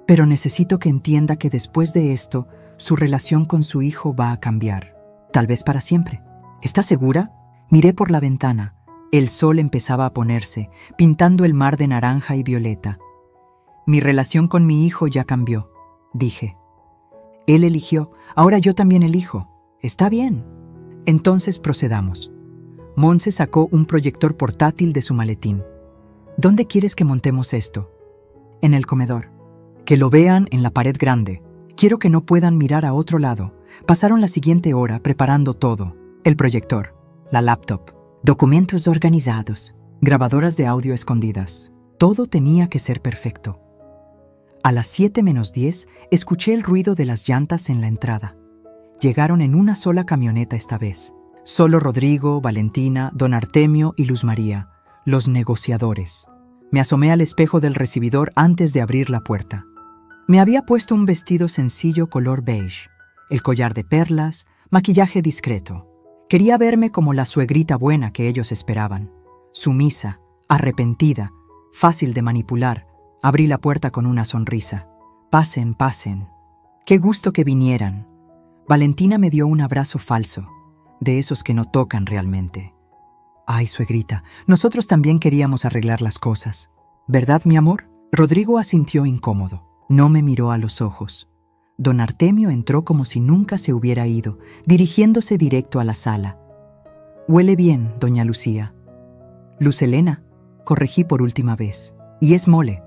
[SPEAKER 1] Pero necesito que entienda que después de esto, su relación con su hijo va a cambiar. Tal vez para siempre. ¿Está segura? Miré por la ventana. El sol empezaba a ponerse, pintando el mar de naranja y violeta. Mi relación con mi hijo ya cambió, dije. Él eligió, ahora yo también elijo. Está bien. Entonces procedamos. Monse sacó un proyector portátil de su maletín. ¿Dónde quieres que montemos esto? En el comedor. Que lo vean en la pared grande. Quiero que no puedan mirar a otro lado. Pasaron la siguiente hora preparando todo. El proyector, la laptop, documentos organizados, grabadoras de audio escondidas. Todo tenía que ser perfecto. A las 7:10 escuché el ruido de las llantas en la entrada. Llegaron en una sola camioneta esta vez. Solo Rodrigo, Valentina, don Artemio y Luz María, los negociadores. Me asomé al espejo del recibidor antes de abrir la puerta. Me había puesto un vestido sencillo color beige, el collar de perlas, maquillaje discreto. Quería verme como la suegrita buena que ellos esperaban. Sumisa, arrepentida, fácil de manipular. Abrí la puerta con una sonrisa. Pasen, pasen. Qué gusto que vinieran. Valentina me dio un abrazo falso, de esos que no tocan realmente. Ay, suegrita, nosotros también queríamos arreglar las cosas. ¿Verdad, mi amor? Rodrigo asintió incómodo. No me miró a los ojos. Don Artemio entró como si nunca se hubiera ido, dirigiéndose directo a la sala. Huele bien, doña Lucía. Luz Helena, corregí por última vez. Y es mole.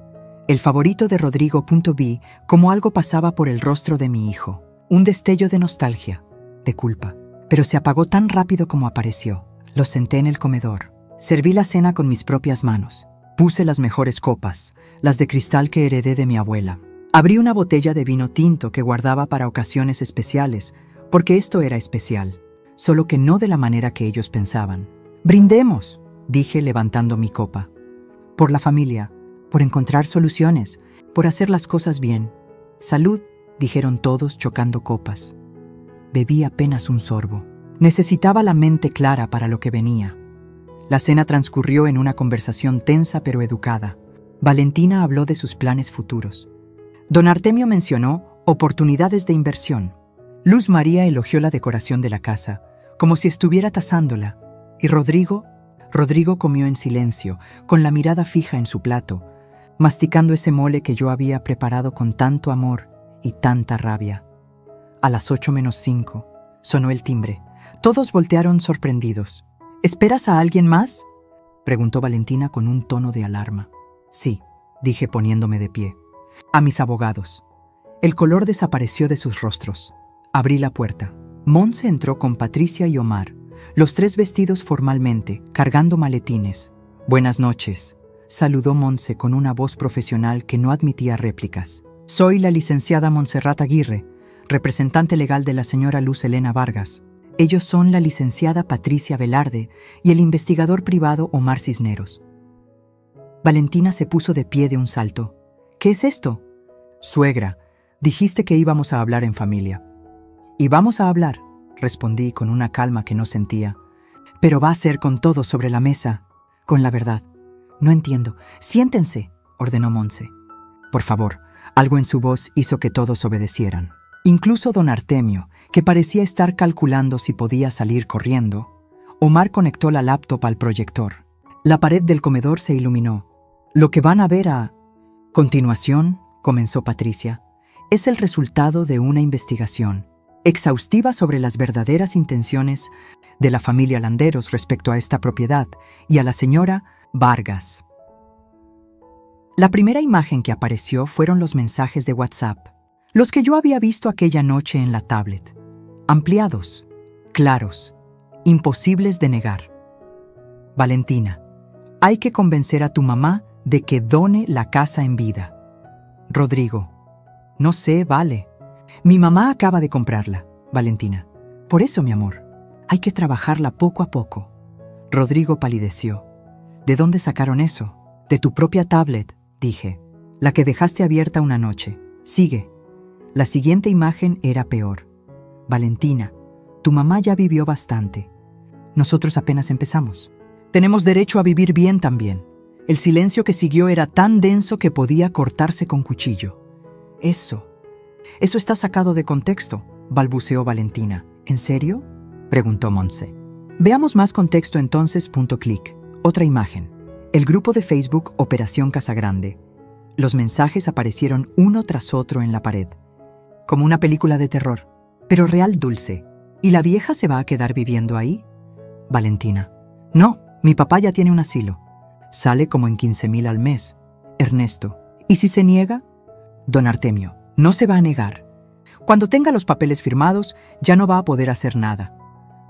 [SPEAKER 1] El favorito de Rodrigo. Vi como algo pasaba por el rostro de mi hijo. Un destello de nostalgia, de culpa. Pero se apagó tan rápido como apareció. Lo senté en el comedor. Serví la cena con mis propias manos. Puse las mejores copas, las de cristal que heredé de mi abuela. Abrí una botella de vino tinto que guardaba para ocasiones especiales, porque esto era especial, solo que no de la manera que ellos pensaban. «Brindemos», dije levantando mi copa. Por la familia, por encontrar soluciones, por hacer las cosas bien. «Salud», dijeron todos chocando copas. Bebí apenas un sorbo. Necesitaba la mente clara para lo que venía. La cena transcurrió en una conversación tensa pero educada. Valentina habló de sus planes futuros. Don Artemio mencionó oportunidades de inversión. Luz María elogió la decoración de la casa, como si estuviera tasándola. Y Rodrigo comió en silencio, con la mirada fija en su plato, masticando ese mole que yo había preparado con tanto amor y tanta rabia. A las 8:05 sonó el timbre. Todos voltearon sorprendidos. ¿Esperas a alguien más?, preguntó Valentina con un tono de alarma. Sí, dije poniéndome de pie. A mis abogados. El color desapareció de sus rostros. Abrí la puerta. Monse entró con Patricia y Omar, los tres vestidos formalmente, cargando maletines. Buenas noches, saludó Monse con una voz profesional que no admitía réplicas. Soy la licenciada Montserrat Aguirre, representante legal de la señora Luz Helena Vargas. Ellos son la licenciada Patricia Velarde y el investigador privado Omar Cisneros. Valentina se puso de pie de un salto. ¿Qué es esto? Suegra, dijiste que íbamos a hablar en familia. Y vamos a hablar, respondí con una calma que no sentía. Pero va a ser con todo sobre la mesa, con la verdad. No entiendo. Siéntense, ordenó Monse. Por favor, algo en su voz hizo que todos obedecieran. Incluso don Artemio, que parecía estar calculando si podía salir corriendo. Omar conectó la laptop al proyector. La pared del comedor se iluminó. Lo que van a ver a continuación, comenzó Patricia, es el resultado de una investigación exhaustiva sobre las verdaderas intenciones de la familia Landeros respecto a esta propiedad y a la señora Vargas. La primera imagen que apareció fueron los mensajes de WhatsApp. Los que yo había visto aquella noche en la tablet. Ampliados, claros, imposibles de negar. Valentina, hay que convencer a tu mamá de que done la casa en vida. Rodrigo, no sé, vale. Mi mamá acaba de comprarla, Valentina. Por eso, mi amor, hay que trabajarla poco a poco. Rodrigo palideció. ¿De dónde sacaron eso? De tu propia tablet, dije. La que dejaste abierta una noche. Sigue. La siguiente imagen era peor. Valentina, tu mamá ya vivió bastante. Nosotros apenas empezamos. Tenemos derecho a vivir bien también. El silencio que siguió era tan denso que podía cortarse con cuchillo. Eso está sacado de contexto, balbuceó Valentina. ¿En serio?, preguntó Montse. Veamos más contexto entonces. Clic. Otra imagen. El grupo de Facebook Operación Casagrande. Los mensajes aparecieron uno tras otro en la pared. Como una película de terror, pero real. Dulce. ¿Y la vieja se va a quedar viviendo ahí? Valentina. No, mi papá ya tiene un asilo. Sale como en 15,000 al mes. Ernesto. ¿Y si se niega? Don Artemio. No se va a negar. Cuando tenga los papeles firmados, ya no va a poder hacer nada.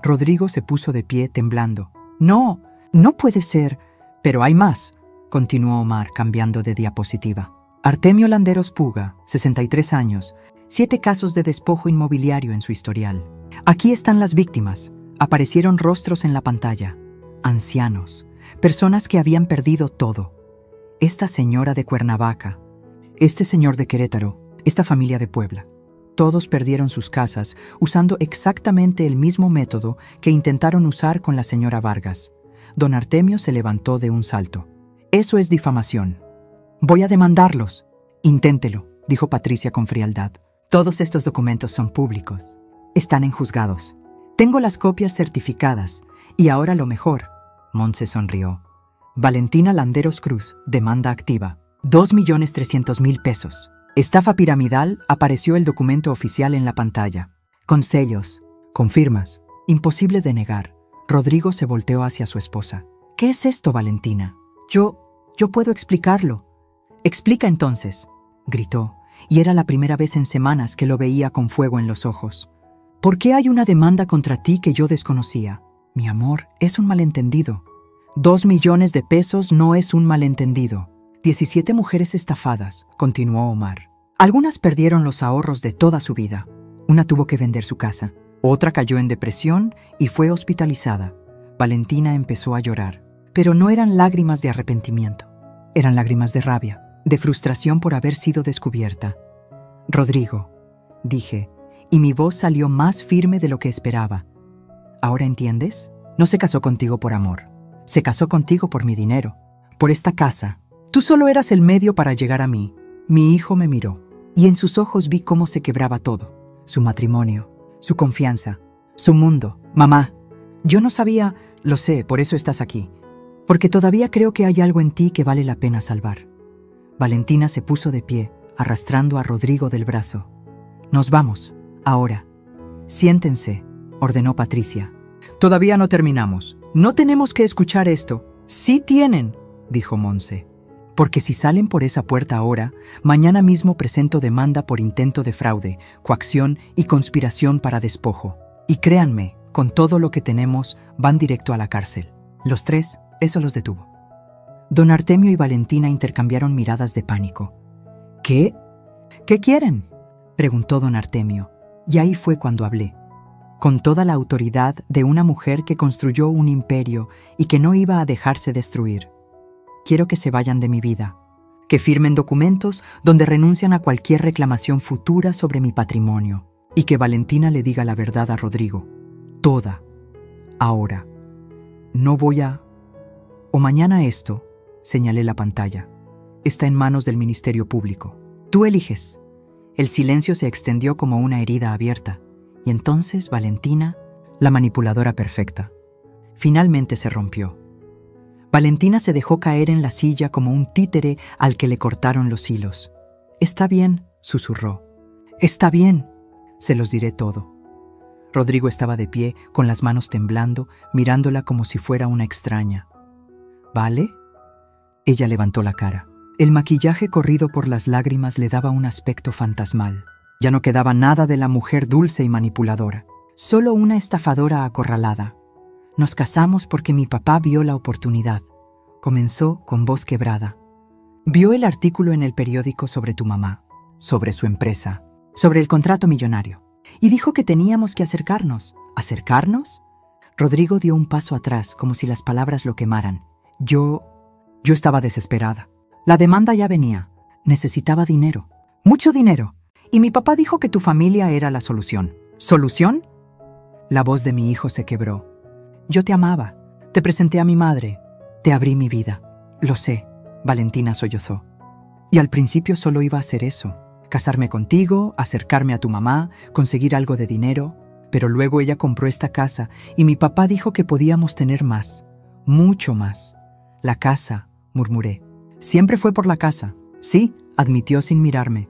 [SPEAKER 1] Rodrigo se puso de pie temblando. No, no puede ser. Pero hay más, continuó Omar cambiando de diapositiva. Artemio Landeros Puga, 63 años, 7 casos de despojo inmobiliario en su historial. Aquí están las víctimas. Aparecieron rostros en la pantalla. Ancianos, personas que habían perdido todo. Esta señora de Cuernavaca, este señor de Querétaro, esta familia de Puebla. Todos perdieron sus casas usando exactamente el mismo método que intentaron usar con la señora Vargas. Don Artemio se levantó de un salto. Eso es difamación. Voy a demandarlos. Inténtelo, dijo Patricia con frialdad. Todos estos documentos son públicos. Están en juzgados. Tengo las copias certificadas. Y ahora lo mejor. Montse sonrió. Valentina Landeros Cruz, demanda activa. 2,300,000 pesos. Estafa piramidal. Apareció el documento oficial en la pantalla. Con sellos, con firmas. Imposible de negar. Rodrigo se volteó hacia su esposa. ¿Qué es esto, Valentina? Yo puedo explicarlo. Explica entonces, gritó, y era la primera vez en semanas que lo veía con fuego en los ojos. ¿Por qué hay una demanda contra ti que yo desconocía? Mi amor, es un malentendido. 2 millones de pesos no es un malentendido. 17 mujeres estafadas, continuó Omar. Algunas perdieron los ahorros de toda su vida. Una tuvo que vender su casa. Otra cayó en depresión y fue hospitalizada. Valentina empezó a llorar. Pero no eran lágrimas de arrepentimiento. Eran lágrimas de rabia, de frustración por haber sido descubierta. Rodrigo, dije, y mi voz salió más firme de lo que esperaba. ¿Ahora entiendes? No se casó contigo por amor. Se casó contigo por mi dinero, por esta casa. Tú solo eras el medio para llegar a mí. Mi hijo me miró, y en sus ojos vi cómo se quebraba todo. Su matrimonio, su confianza, su mundo. Mamá, yo no sabía, lo sé, por eso estás aquí. Porque todavía creo que hay algo en ti que vale la pena salvar. Valentina se puso de pie, arrastrando a Rodrigo del brazo. Nos vamos, ahora. Siéntense, ordenó Patricia. Todavía no terminamos. No tenemos que escuchar esto. Sí tienen, dijo Montse. Porque si salen por esa puerta ahora, mañana mismo presento demanda por intento de fraude, coacción y conspiración para despojo. Y créanme, con todo lo que tenemos, van directo a la cárcel. Los 3, eso los detuvo. Don Artemio y Valentina intercambiaron miradas de pánico. ¿Qué? ¿Qué quieren?, preguntó don Artemio, y ahí fue cuando hablé. Con toda la autoridad de una mujer que construyó un imperio y que no iba a dejarse destruir. Quiero que se vayan de mi vida, que firmen documentos donde renuncian a cualquier reclamación futura sobre mi patrimonio, y que Valentina le diga la verdad a Rodrigo. Toda. Ahora. No voy a... O mañana esto, señalé la pantalla, está en manos del Ministerio Público. Tú eliges. El silencio se extendió como una herida abierta, y entonces Valentina, la manipuladora perfecta, finalmente se rompió. Valentina se dejó caer en la silla como un títere al que le cortaron los hilos. «Está bien», susurró. «Está bien, se los diré todo». Rodrigo estaba de pie, con las manos temblando, mirándola como si fuera una extraña. ¿Vale? Ella levantó la cara. El maquillaje corrido por las lágrimas le daba un aspecto fantasmal. Ya no quedaba nada de la mujer dulce y manipuladora, solo una estafadora acorralada. Nos casamos porque mi papá vio la oportunidad. Comenzó con voz quebrada. Vio el artículo en el periódico sobre tu mamá, sobre su empresa, sobre el contrato millonario, y dijo que teníamos que acercarnos. ¿Acercarnos? Rodrigo dio un paso atrás, como si las palabras lo quemaran. Yo estaba desesperada. La demanda ya venía. Necesitaba dinero. Mucho dinero. Y mi papá dijo que tu familia era la solución. ¿Solución? La voz de mi hijo se quebró. Yo te amaba. Te presenté a mi madre. Te abrí mi vida. Lo sé, Valentina sollozó. Y al principio solo iba a hacer eso. Casarme contigo, acercarme a tu mamá, conseguir algo de dinero. Pero luego ella compró esta casa y mi papá dijo que podíamos tener más. Mucho más. La casa, murmuré. Siempre fue por la casa. Sí, admitió sin mirarme.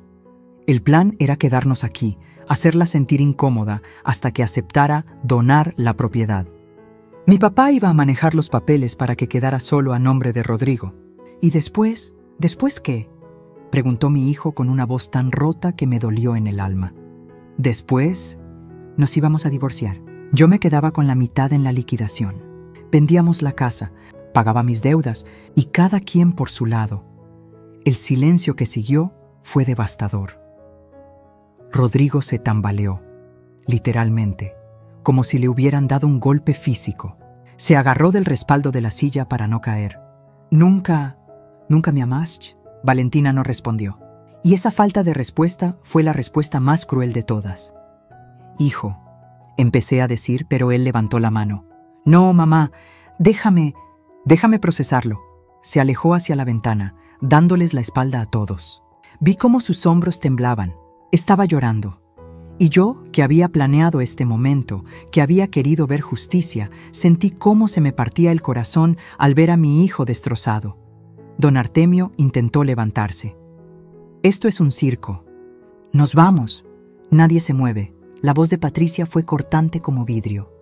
[SPEAKER 1] El plan era quedarnos aquí, hacerla sentir incómoda hasta que aceptara donar la propiedad. Mi papá iba a manejar los papeles para que quedara solo a nombre de Rodrigo. ¿Y después? ¿Después qué?, preguntó mi hijo con una voz tan rota que me dolió en el alma. Después, nos íbamos a divorciar. Yo me quedaba con la mitad en la liquidación. Vendíamos la casa, pagaba mis deudas y cada quien por su lado. El silencio que siguió fue devastador. Rodrigo se tambaleó, literalmente, como si le hubieran dado un golpe físico. Se agarró del respaldo de la silla para no caer. ¿Nunca me amaste? Valentina no respondió. Y esa falta de respuesta fue la respuesta más cruel de todas. Hijo, empecé a decir, pero él levantó la mano. No, mamá, déjame procesarlo. Se alejó hacia la ventana, dándoles la espalda a todos. Vi cómo sus hombros temblaban. Estaba llorando. Y yo, que había planeado este momento, que había querido ver justicia, sentí cómo se me partía el corazón al ver a mi hijo destrozado. Don Artemio intentó levantarse. Esto es un circo. Nos vamos. Nadie se mueve. La voz de Patricia fue cortante como vidrio.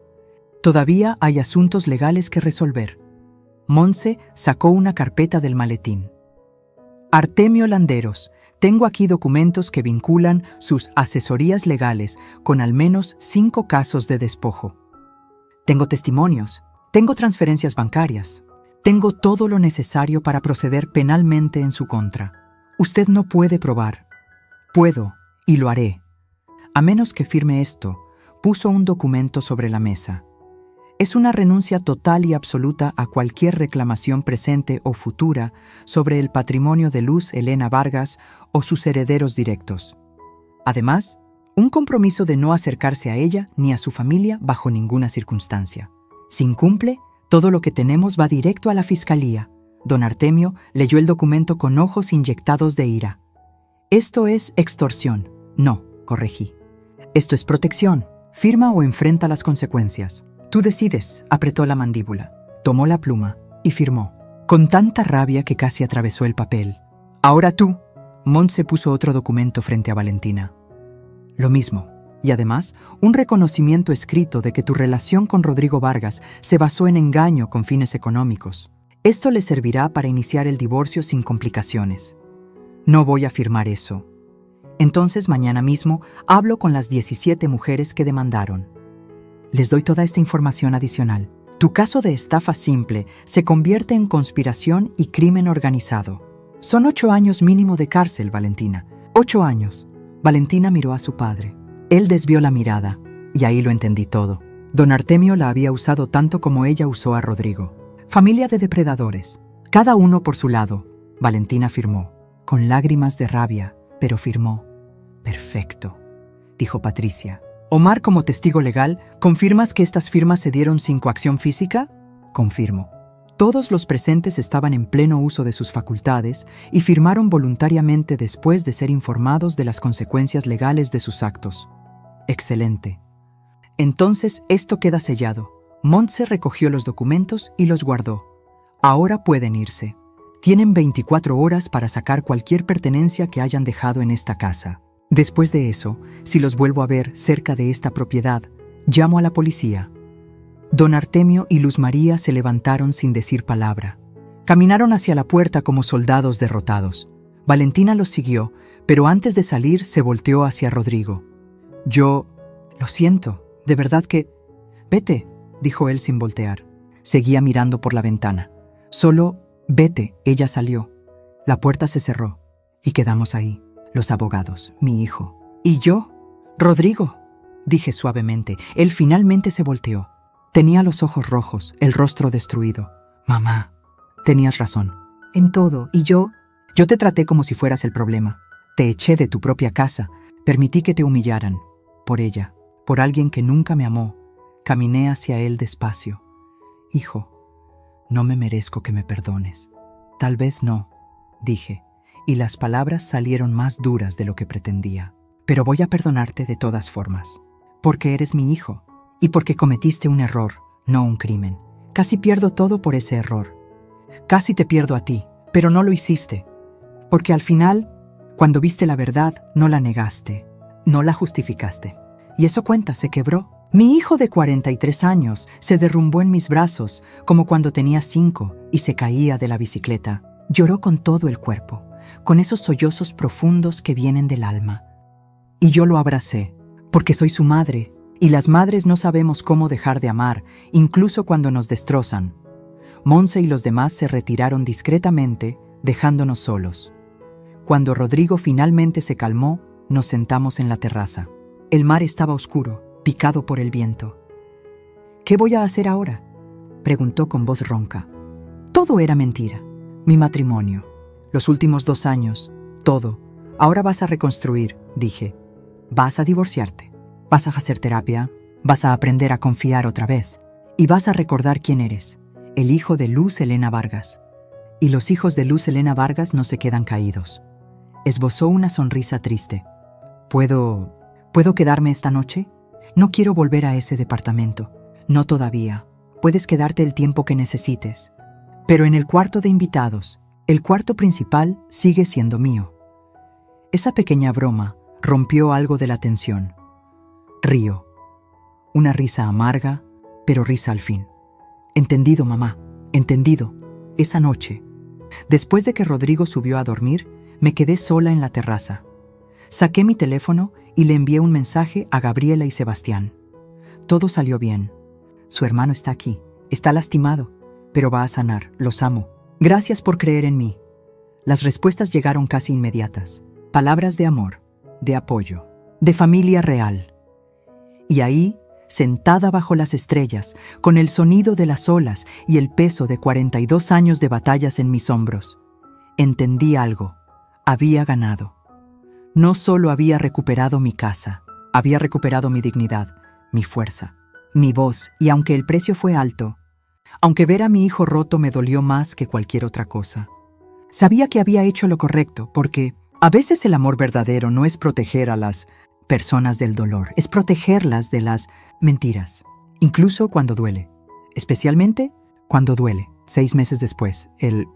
[SPEAKER 1] Todavía hay asuntos legales que resolver. Montse sacó una carpeta del maletín. Artemio Landeros, tengo aquí documentos que vinculan sus asesorías legales con al menos 5 casos de despojo. Tengo testimonios, tengo transferencias bancarias, tengo todo lo necesario para proceder penalmente en su contra. Usted no puede probar. Puedo, y lo haré. A menos que firme esto, puso un documento sobre la mesa. Es una renuncia total y absoluta a cualquier reclamación presente o futura sobre el patrimonio de Luz Helena Vargas o sus herederos directos. Además, un compromiso de no acercarse a ella ni a su familia bajo ninguna circunstancia. Si incumple, todo lo que tenemos va directo a la fiscalía. Don Artemio leyó el documento con ojos inyectados de ira. Esto es extorsión. No, corregí. Esto es protección. Firma o enfrenta las consecuencias. Tú decides, apretó la mandíbula. Tomó la pluma y firmó, con tanta rabia que casi atravesó el papel. Ahora tú. Montse puso otro documento frente a Valentina. Lo mismo. Y además, un reconocimiento escrito de que tu relación con Rodrigo Vargas se basó en engaño con fines económicos. Esto le servirá para iniciar el divorcio sin complicaciones. No voy a firmar eso. Entonces, mañana mismo, hablo con las 17 mujeres que demandaron. Les doy toda esta información adicional. Tu caso de estafa simple se convierte en conspiración y crimen organizado. Son 8 años mínimo de cárcel, Valentina. 8 años. Valentina miró a su padre. Él desvió la mirada, y ahí lo entendí todo. Don Artemio la había usado tanto como ella usó a Rodrigo. Familia de depredadores, cada uno por su lado. Valentina firmó, con lágrimas de rabia, pero firmó. Perfecto, dijo Patricia. Omar, como testigo legal, ¿confirmas que estas firmas se dieron sin coacción física? Confirmo. Todos los presentes estaban en pleno uso de sus facultades y firmaron voluntariamente después de ser informados de las consecuencias legales de sus actos. Excelente. Entonces esto queda sellado. Montse recogió los documentos y los guardó. Ahora pueden irse. Tienen 24 horas para sacar cualquier pertenencia que hayan dejado en esta casa. Después de eso, si los vuelvo a ver cerca de esta propiedad, llamo a la policía. Don Artemio y Luz María se levantaron sin decir palabra. Caminaron hacia la puerta como soldados derrotados. Valentina los siguió, pero antes de salir se volteó hacia Rodrigo. Yo, lo siento, de verdad que... Vete, dijo él sin voltear. Seguía mirando por la ventana. Solo, vete, ella salió. La puerta se cerró y quedamos ahí, los abogados, mi hijo. ¿Y yo? Rodrigo, dije suavemente. Él finalmente se volteó. Tenía los ojos rojos, el rostro destruido. Mamá, tenías razón. En todo, y yo te traté como si fueras el problema. Te eché de tu propia casa, permití que te humillaran. Por ella, por alguien que nunca me amó, caminé hacia él despacio. Hijo, no me merezco que me perdones. Tal vez no, dije, y las palabras salieron más duras de lo que pretendía. Pero voy a perdonarte de todas formas, porque eres mi hijo, y porque cometiste un error, no un crimen. Casi pierdo todo por ese error. Casi te pierdo a ti, pero no lo hiciste. Porque al final, cuando viste la verdad, no la negaste, no la justificaste. Y eso cuenta, se quebró. Mi hijo de 43 años se derrumbó en mis brazos, como cuando tenía 5, y se caía de la bicicleta. Lloró con todo el cuerpo, con esos sollozos profundos que vienen del alma. Y yo lo abracé, porque soy su madre, y las madres no sabemos cómo dejar de amar, incluso cuando nos destrozan. Monse y los demás se retiraron discretamente, dejándonos solos. Cuando Rodrigo finalmente se calmó, nos sentamos en la terraza. El mar estaba oscuro, picado por el viento. ¿Qué voy a hacer ahora?, preguntó con voz ronca. Todo era mentira. Mi matrimonio, los últimos 2 años, todo. Ahora vas a reconstruir, dije. Vas a divorciarte, vas a hacer terapia, vas a aprender a confiar otra vez y vas a recordar quién eres, el hijo de Luz Helena Vargas. Y los hijos de Luz Helena Vargas no se quedan caídos. Esbozó una sonrisa triste. ¿Puedo quedarme esta noche? No quiero volver a ese departamento. No todavía. Puedes quedarte el tiempo que necesites. Pero en el cuarto de invitados, el cuarto principal sigue siendo mío. Esa pequeña broma rompió algo de la tensión. Río. Una risa amarga, pero risa al fin. Entendido, mamá. Entendido. Esa noche, después de que Rodrigo subió a dormir, me quedé sola en la terraza. Saqué mi teléfono y le envié un mensaje a Gabriela y Sebastián. Todo salió bien. Su hermano está aquí. Está lastimado, pero va a sanar. Los amo. Gracias por creer en mí. Las respuestas llegaron casi inmediatas. Palabras de amor, de apoyo, de familia real. Y ahí, sentada bajo las estrellas, con el sonido de las olas y el peso de 42 años de batallas en mis hombros, entendí algo. Había ganado. No solo había recuperado mi casa, había recuperado mi dignidad, mi fuerza, mi voz, y aunque el precio fue alto, aunque ver a mi hijo roto me dolió más que cualquier otra cosa, sabía que había hecho lo correcto, porque a veces el amor verdadero no es proteger a las personas del dolor, es protegerlas de las mentiras, incluso cuando duele, especialmente cuando duele. 6 meses después, el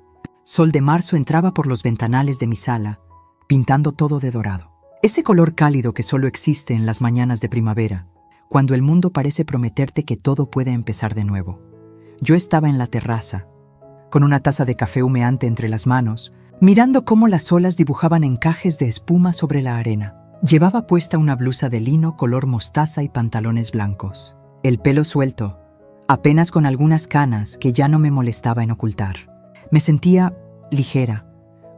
[SPEAKER 1] sol de marzo entraba por los ventanales de mi sala, pintando todo de dorado. Ese color cálido que solo existe en las mañanas de primavera, cuando el mundo parece prometerte que todo puede empezar de nuevo. Yo estaba en la terraza, con una taza de café humeante entre las manos, mirando cómo las olas dibujaban encajes de espuma sobre la arena. Llevaba puesta una blusa de lino color mostaza y pantalones blancos. El pelo suelto, apenas con algunas canas que ya no me molestaba en ocultar. Me sentía ligera,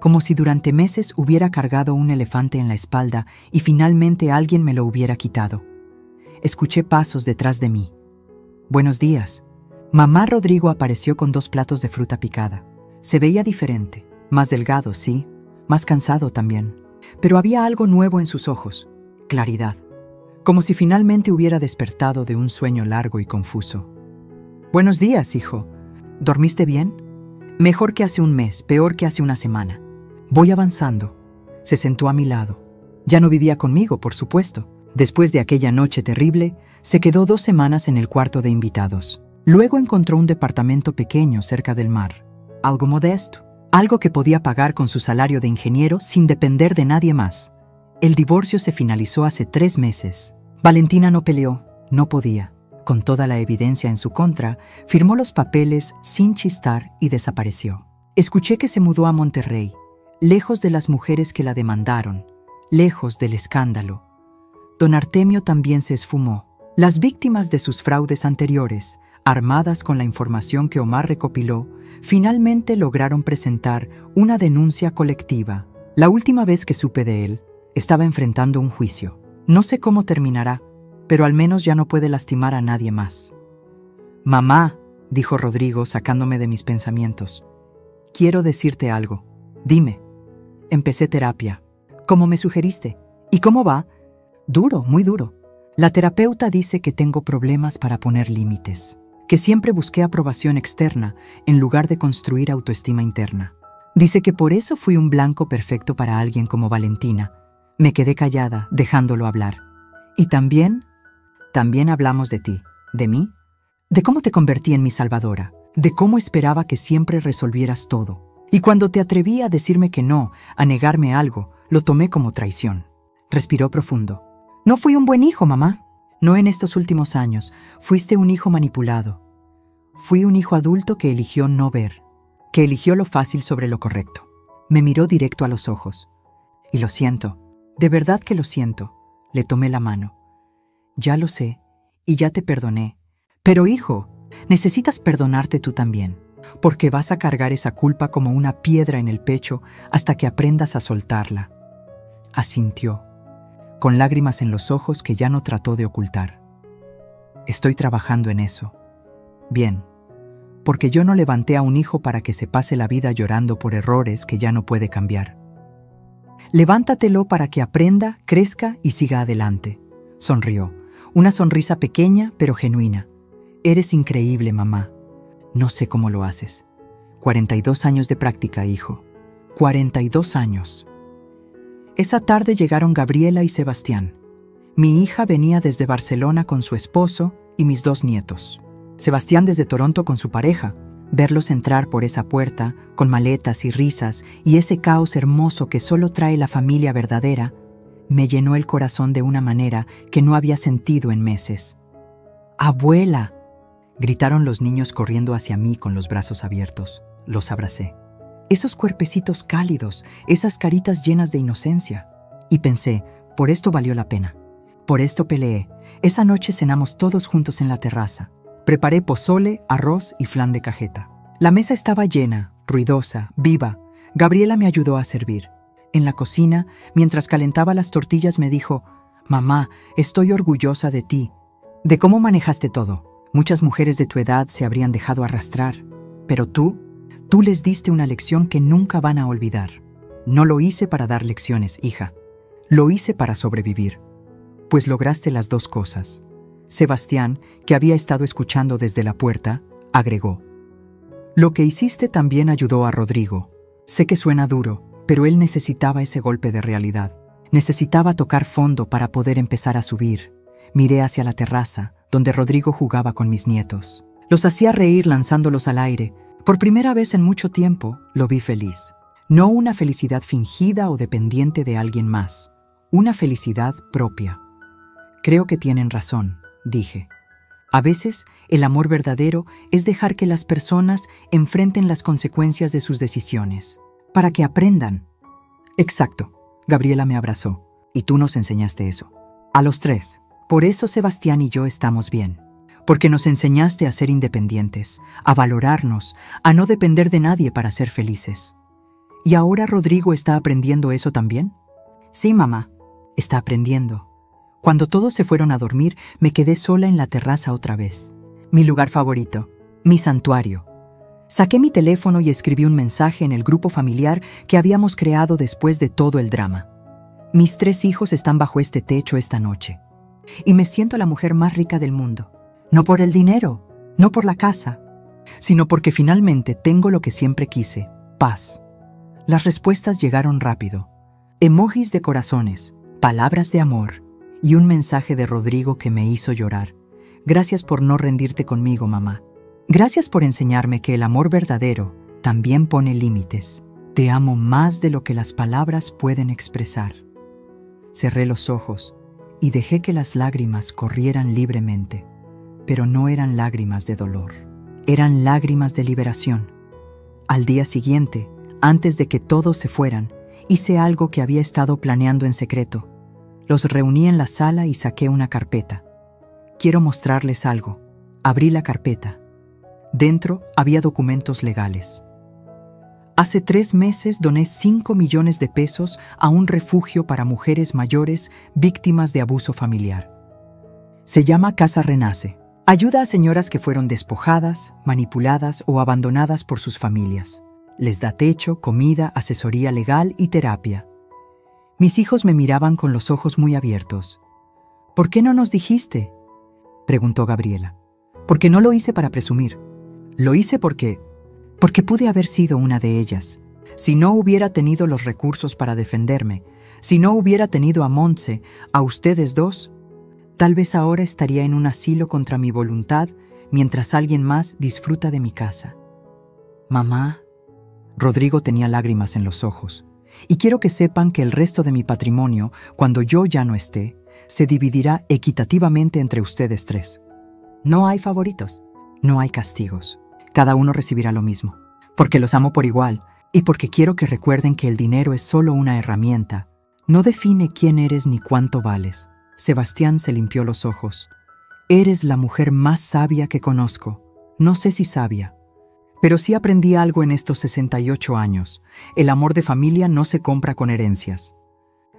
[SPEAKER 1] como si durante meses hubiera cargado un elefante en la espalda y finalmente alguien me lo hubiera quitado. Escuché pasos detrás de mí. «Buenos días». Mamá Rodrigo apareció con 2 platos de fruta picada. Se veía diferente, más delgado, sí, más cansado también. Pero había algo nuevo en sus ojos, claridad, como si finalmente hubiera despertado de un sueño largo y confuso. «Buenos días, hijo. ¿Dormiste bien?» «Mejor que hace un mes, peor que hace una semana. Voy avanzando». Se sentó a mi lado. Ya no vivía conmigo, por supuesto. Después de aquella noche terrible, se quedó 2 semanas en el cuarto de invitados. Luego encontró un departamento pequeño cerca del mar. Algo modesto. Algo que podía pagar con su salario de ingeniero sin depender de nadie más. El divorcio se finalizó hace 3 meses. Valentina no peleó, no podía. Con toda la evidencia en su contra, firmó los papeles sin chistar y desapareció. Escuché que se mudó a Monterrey, lejos de las mujeres que la demandaron, lejos del escándalo. Don Artemio también se esfumó. Las víctimas de sus fraudes anteriores, armadas con la información que Omar recopiló, finalmente lograron presentar una denuncia colectiva. La última vez que supe de él, estaba enfrentando un juicio. No sé cómo terminará, pero al menos ya no puede lastimar a nadie más. «Mamá», dijo Rodrigo sacándome de mis pensamientos, «quiero decirte algo. Dime». Empecé terapia. «¿Cómo me sugeriste? ¿Y cómo va?» «Duro, muy duro. La terapeuta dice que tengo problemas para poner límites, que siempre busqué aprobación externa en lugar de construir autoestima interna. Dice que por eso fui un blanco perfecto para alguien como Valentina». Me quedé callada, dejándolo hablar. «Y también hablamos de ti, de mí, de cómo te convertí en mi salvadora, de cómo esperaba que siempre resolvieras todo. Y cuando te atreví a decirme que no, a negarme algo, lo tomé como traición». Respiró profundo. «No fui un buen hijo, mamá. No en estos últimos años. Fuiste un hijo manipulado. Fui un hijo adulto que eligió no ver, que eligió lo fácil sobre lo correcto». Me miró directo a los ojos. «Y lo siento. De verdad que lo siento». Le tomé la mano. «Ya lo sé, y ya te perdoné. Pero, hijo, necesitas perdonarte tú también, porque vas a cargar esa culpa como una piedra en el pecho hasta que aprendas a soltarla». Asintió, con lágrimas en los ojos que ya no trató de ocultar. «Estoy trabajando en eso. Bien, porque yo no levanté a un hijo para que se pase la vida llorando por errores que ya no puede cambiar. Levántatelo para que aprenda, crezca y siga adelante». Sonrió, una sonrisa pequeña pero genuina. «Eres increíble, mamá. No sé cómo lo haces. 42 años de práctica, hijo. 42 años. Esa tarde llegaron Gabriela y Sebastián. Mi hija venía desde Barcelona con su esposo y mis 2 nietos. Sebastián desde Toronto con su pareja. Verlos entrar por esa puerta, con maletas y risas, y ese caos hermoso que solo trae la familia verdadera, me llenó el corazón de una manera que no había sentido en meses. «¡Abuela!», gritaron los niños corriendo hacia mí con los brazos abiertos. Los abracé. Esos cuerpecitos cálidos, esas caritas llenas de inocencia. Y pensé, por esto valió la pena. Por esto peleé. Esa noche cenamos todos juntos en la terraza. Preparé pozole, arroz y flan de cajeta. La mesa estaba llena, ruidosa, viva. Gabriela me ayudó a servir. En la cocina, mientras calentaba las tortillas, me dijo: «Mamá, estoy orgullosa de ti, de cómo manejaste todo. Muchas mujeres de tu edad se habrían dejado arrastrar, pero tú les diste una lección que nunca van a olvidar. No lo hice para dar lecciones, hija. Lo hice para sobrevivir. Pues lograste las 2 cosas». Sebastián, que había estado escuchando desde la puerta, agregó: «Lo que hiciste también ayudó a Rodrigo. Sé que suena duro, pero él necesitaba ese golpe de realidad. Necesitaba tocar fondo para poder empezar a subir». Miré hacia la terraza, donde Rodrigo jugaba con mis nietos. Los hacía reír lanzándolos al aire. Por primera vez en mucho tiempo, lo vi feliz. No una felicidad fingida o dependiente de alguien más. Una felicidad propia. «Creo que tienen razón», dije. «A veces, el amor verdadero es dejar que las personas enfrenten las consecuencias de sus decisiones, para que aprendan». «Exacto», Gabriela me abrazó. «Y tú nos enseñaste eso. A los 3. Por eso Sebastián y yo estamos bien. Porque nos enseñaste a ser independientes, a valorarnos, a no depender de nadie para ser felices». «¿Y ahora Rodrigo está aprendiendo eso también?» «Sí, mamá. Está aprendiendo». Cuando todos se fueron a dormir, me quedé sola en la terraza otra vez. Mi lugar favorito, mi santuario. Saqué mi teléfono y escribí un mensaje en el grupo familiar que habíamos creado después de todo el drama. «Mis 3 hijos están bajo este techo esta noche. Y me siento la mujer más rica del mundo. No por el dinero, no por la casa, sino porque finalmente tengo lo que siempre quise: paz». Las respuestas llegaron rápido. Emojis de corazones, palabras de amor y un mensaje de Rodrigo que me hizo llorar. «Gracias por no rendirte conmigo, mamá. Gracias por enseñarme que el amor verdadero también pone límites. Te amo más de lo que las palabras pueden expresar». Cerré los ojos y dejé que las lágrimas corrieran libremente, pero no eran lágrimas de dolor. Eran lágrimas de liberación. Al día siguiente, antes de que todos se fueran, Hice algo que había estado planeando en secreto. Los reuní en la sala y saqué una carpeta. Quiero mostrarles algo. Abrí la carpeta. Dentro había documentos legales. Hace 3 meses doné 5 millones de pesos a un refugio para mujeres mayores víctimas de abuso familiar. Se llama Casa Renace. Ayuda a señoras que fueron despojadas, manipuladas o abandonadas por sus familias. Les da techo, comida, asesoría legal y terapia. Mis hijos me miraban con los ojos muy abiertos. ¿Por qué no nos dijiste?, preguntó Gabriela. Porque no lo hice para presumir. Lo hice porque pude haber sido una de ellas. Si no hubiera tenido los recursos para defenderme, si no hubiera tenido a Montse, a ustedes dos, tal vez ahora estaría en un asilo contra mi voluntad mientras alguien más disfruta de mi casa. Mamá. Rodrigo tenía lágrimas en los ojos. Y quiero que sepan que el resto de mi patrimonio, cuando yo ya no esté, se dividirá equitativamente entre ustedes 3. No hay favoritos, no hay castigos. Cada uno recibirá lo mismo. Porque los amo por igual y porque quiero que recuerden que el dinero es solo una herramienta. No define quién eres ni cuánto vales. Sebastián se limpió los ojos. Eres la mujer más sabia que conozco. No sé si sabia, pero sí aprendí algo en estos 68 años. El amor de familia no se compra con herencias.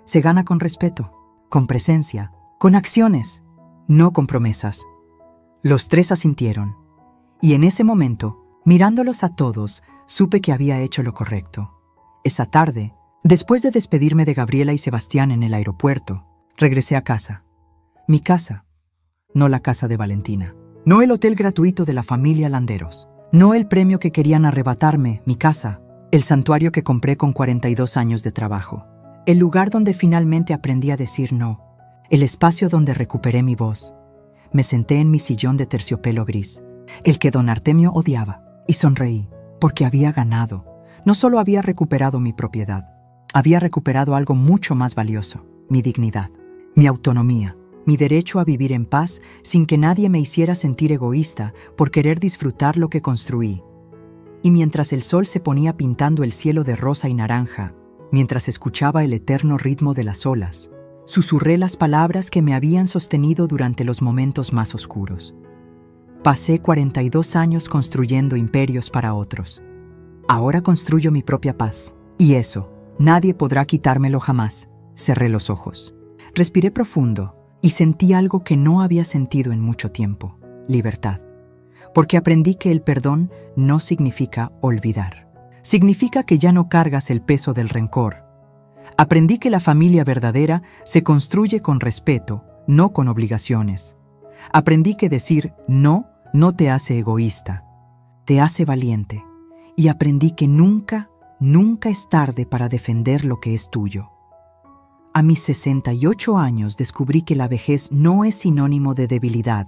[SPEAKER 1] Se gana con respeto, con presencia, con acciones, no con promesas. Los 3 asintieron. Y en ese momento, mirándolos a todos, supe que había hecho lo correcto. Esa tarde, después de despedirme de Gabriela y Sebastián en el aeropuerto, regresé a casa. Mi casa, no la casa de Valentina. No el hotel gratuito de la familia Landeros. No el premio que querían arrebatarme, mi casa. El santuario que compré con 42 años de trabajo. El lugar donde finalmente aprendí a decir no. El espacio donde recuperé mi voz. Me senté en mi sillón de terciopelo gris, el que don Artemio odiaba, y sonreí, porque había ganado. No solo había recuperado mi propiedad, había recuperado algo mucho más valioso, mi dignidad, mi autonomía, mi derecho a vivir en paz sin que nadie me hiciera sentir egoísta por querer disfrutar lo que construí. Y mientras el sol se ponía pintando el cielo de rosa y naranja, mientras escuchaba el eterno ritmo de las olas, susurré las palabras que me habían sostenido durante los momentos más oscuros. Pasé 42 años construyendo imperios para otros. Ahora construyo mi propia paz. Y eso, nadie podrá quitármelo jamás. Cerré los ojos. Respiré profundo y sentí algo que no había sentido en mucho tiempo: libertad. Porque aprendí que el perdón no significa olvidar. Significa que ya no cargas el peso del rencor. Aprendí que la familia verdadera se construye con respeto, no con obligaciones. Aprendí que decir no te hace egoísta, te hace valiente. Y aprendí que nunca es tarde para defender lo que es tuyo. A mis 68 años descubrí que la vejez no es sinónimo de debilidad,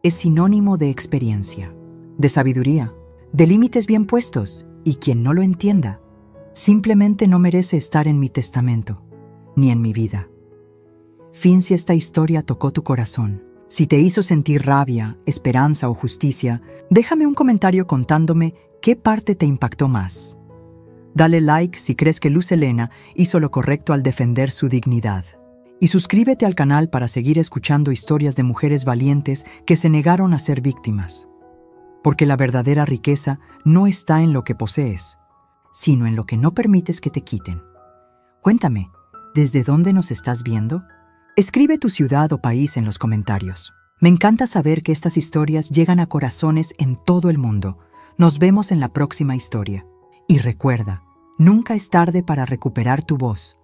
[SPEAKER 1] es sinónimo de experiencia, de sabiduría, de límites bien puestos, y quien no lo entienda, simplemente no merece estar en mi testamento, ni en mi vida. Fin si esta historia tocó tu corazón. Si te hizo sentir rabia, esperanza o justicia, déjame un comentario contándome qué parte te impactó más. Dale like si crees que Luz Helena hizo lo correcto al defender su dignidad. Y suscríbete al canal para seguir escuchando historias de mujeres valientes que se negaron a ser víctimas. Porque la verdadera riqueza no está en lo que posees, sino en lo que no permites que te quiten. Cuéntame, ¿desde dónde nos estás viendo? Escribe tu ciudad o país en los comentarios. Me encanta saber que estas historias llegan a corazones en todo el mundo. Nos vemos en la próxima historia. Y recuerda, nunca es tarde para recuperar tu voz,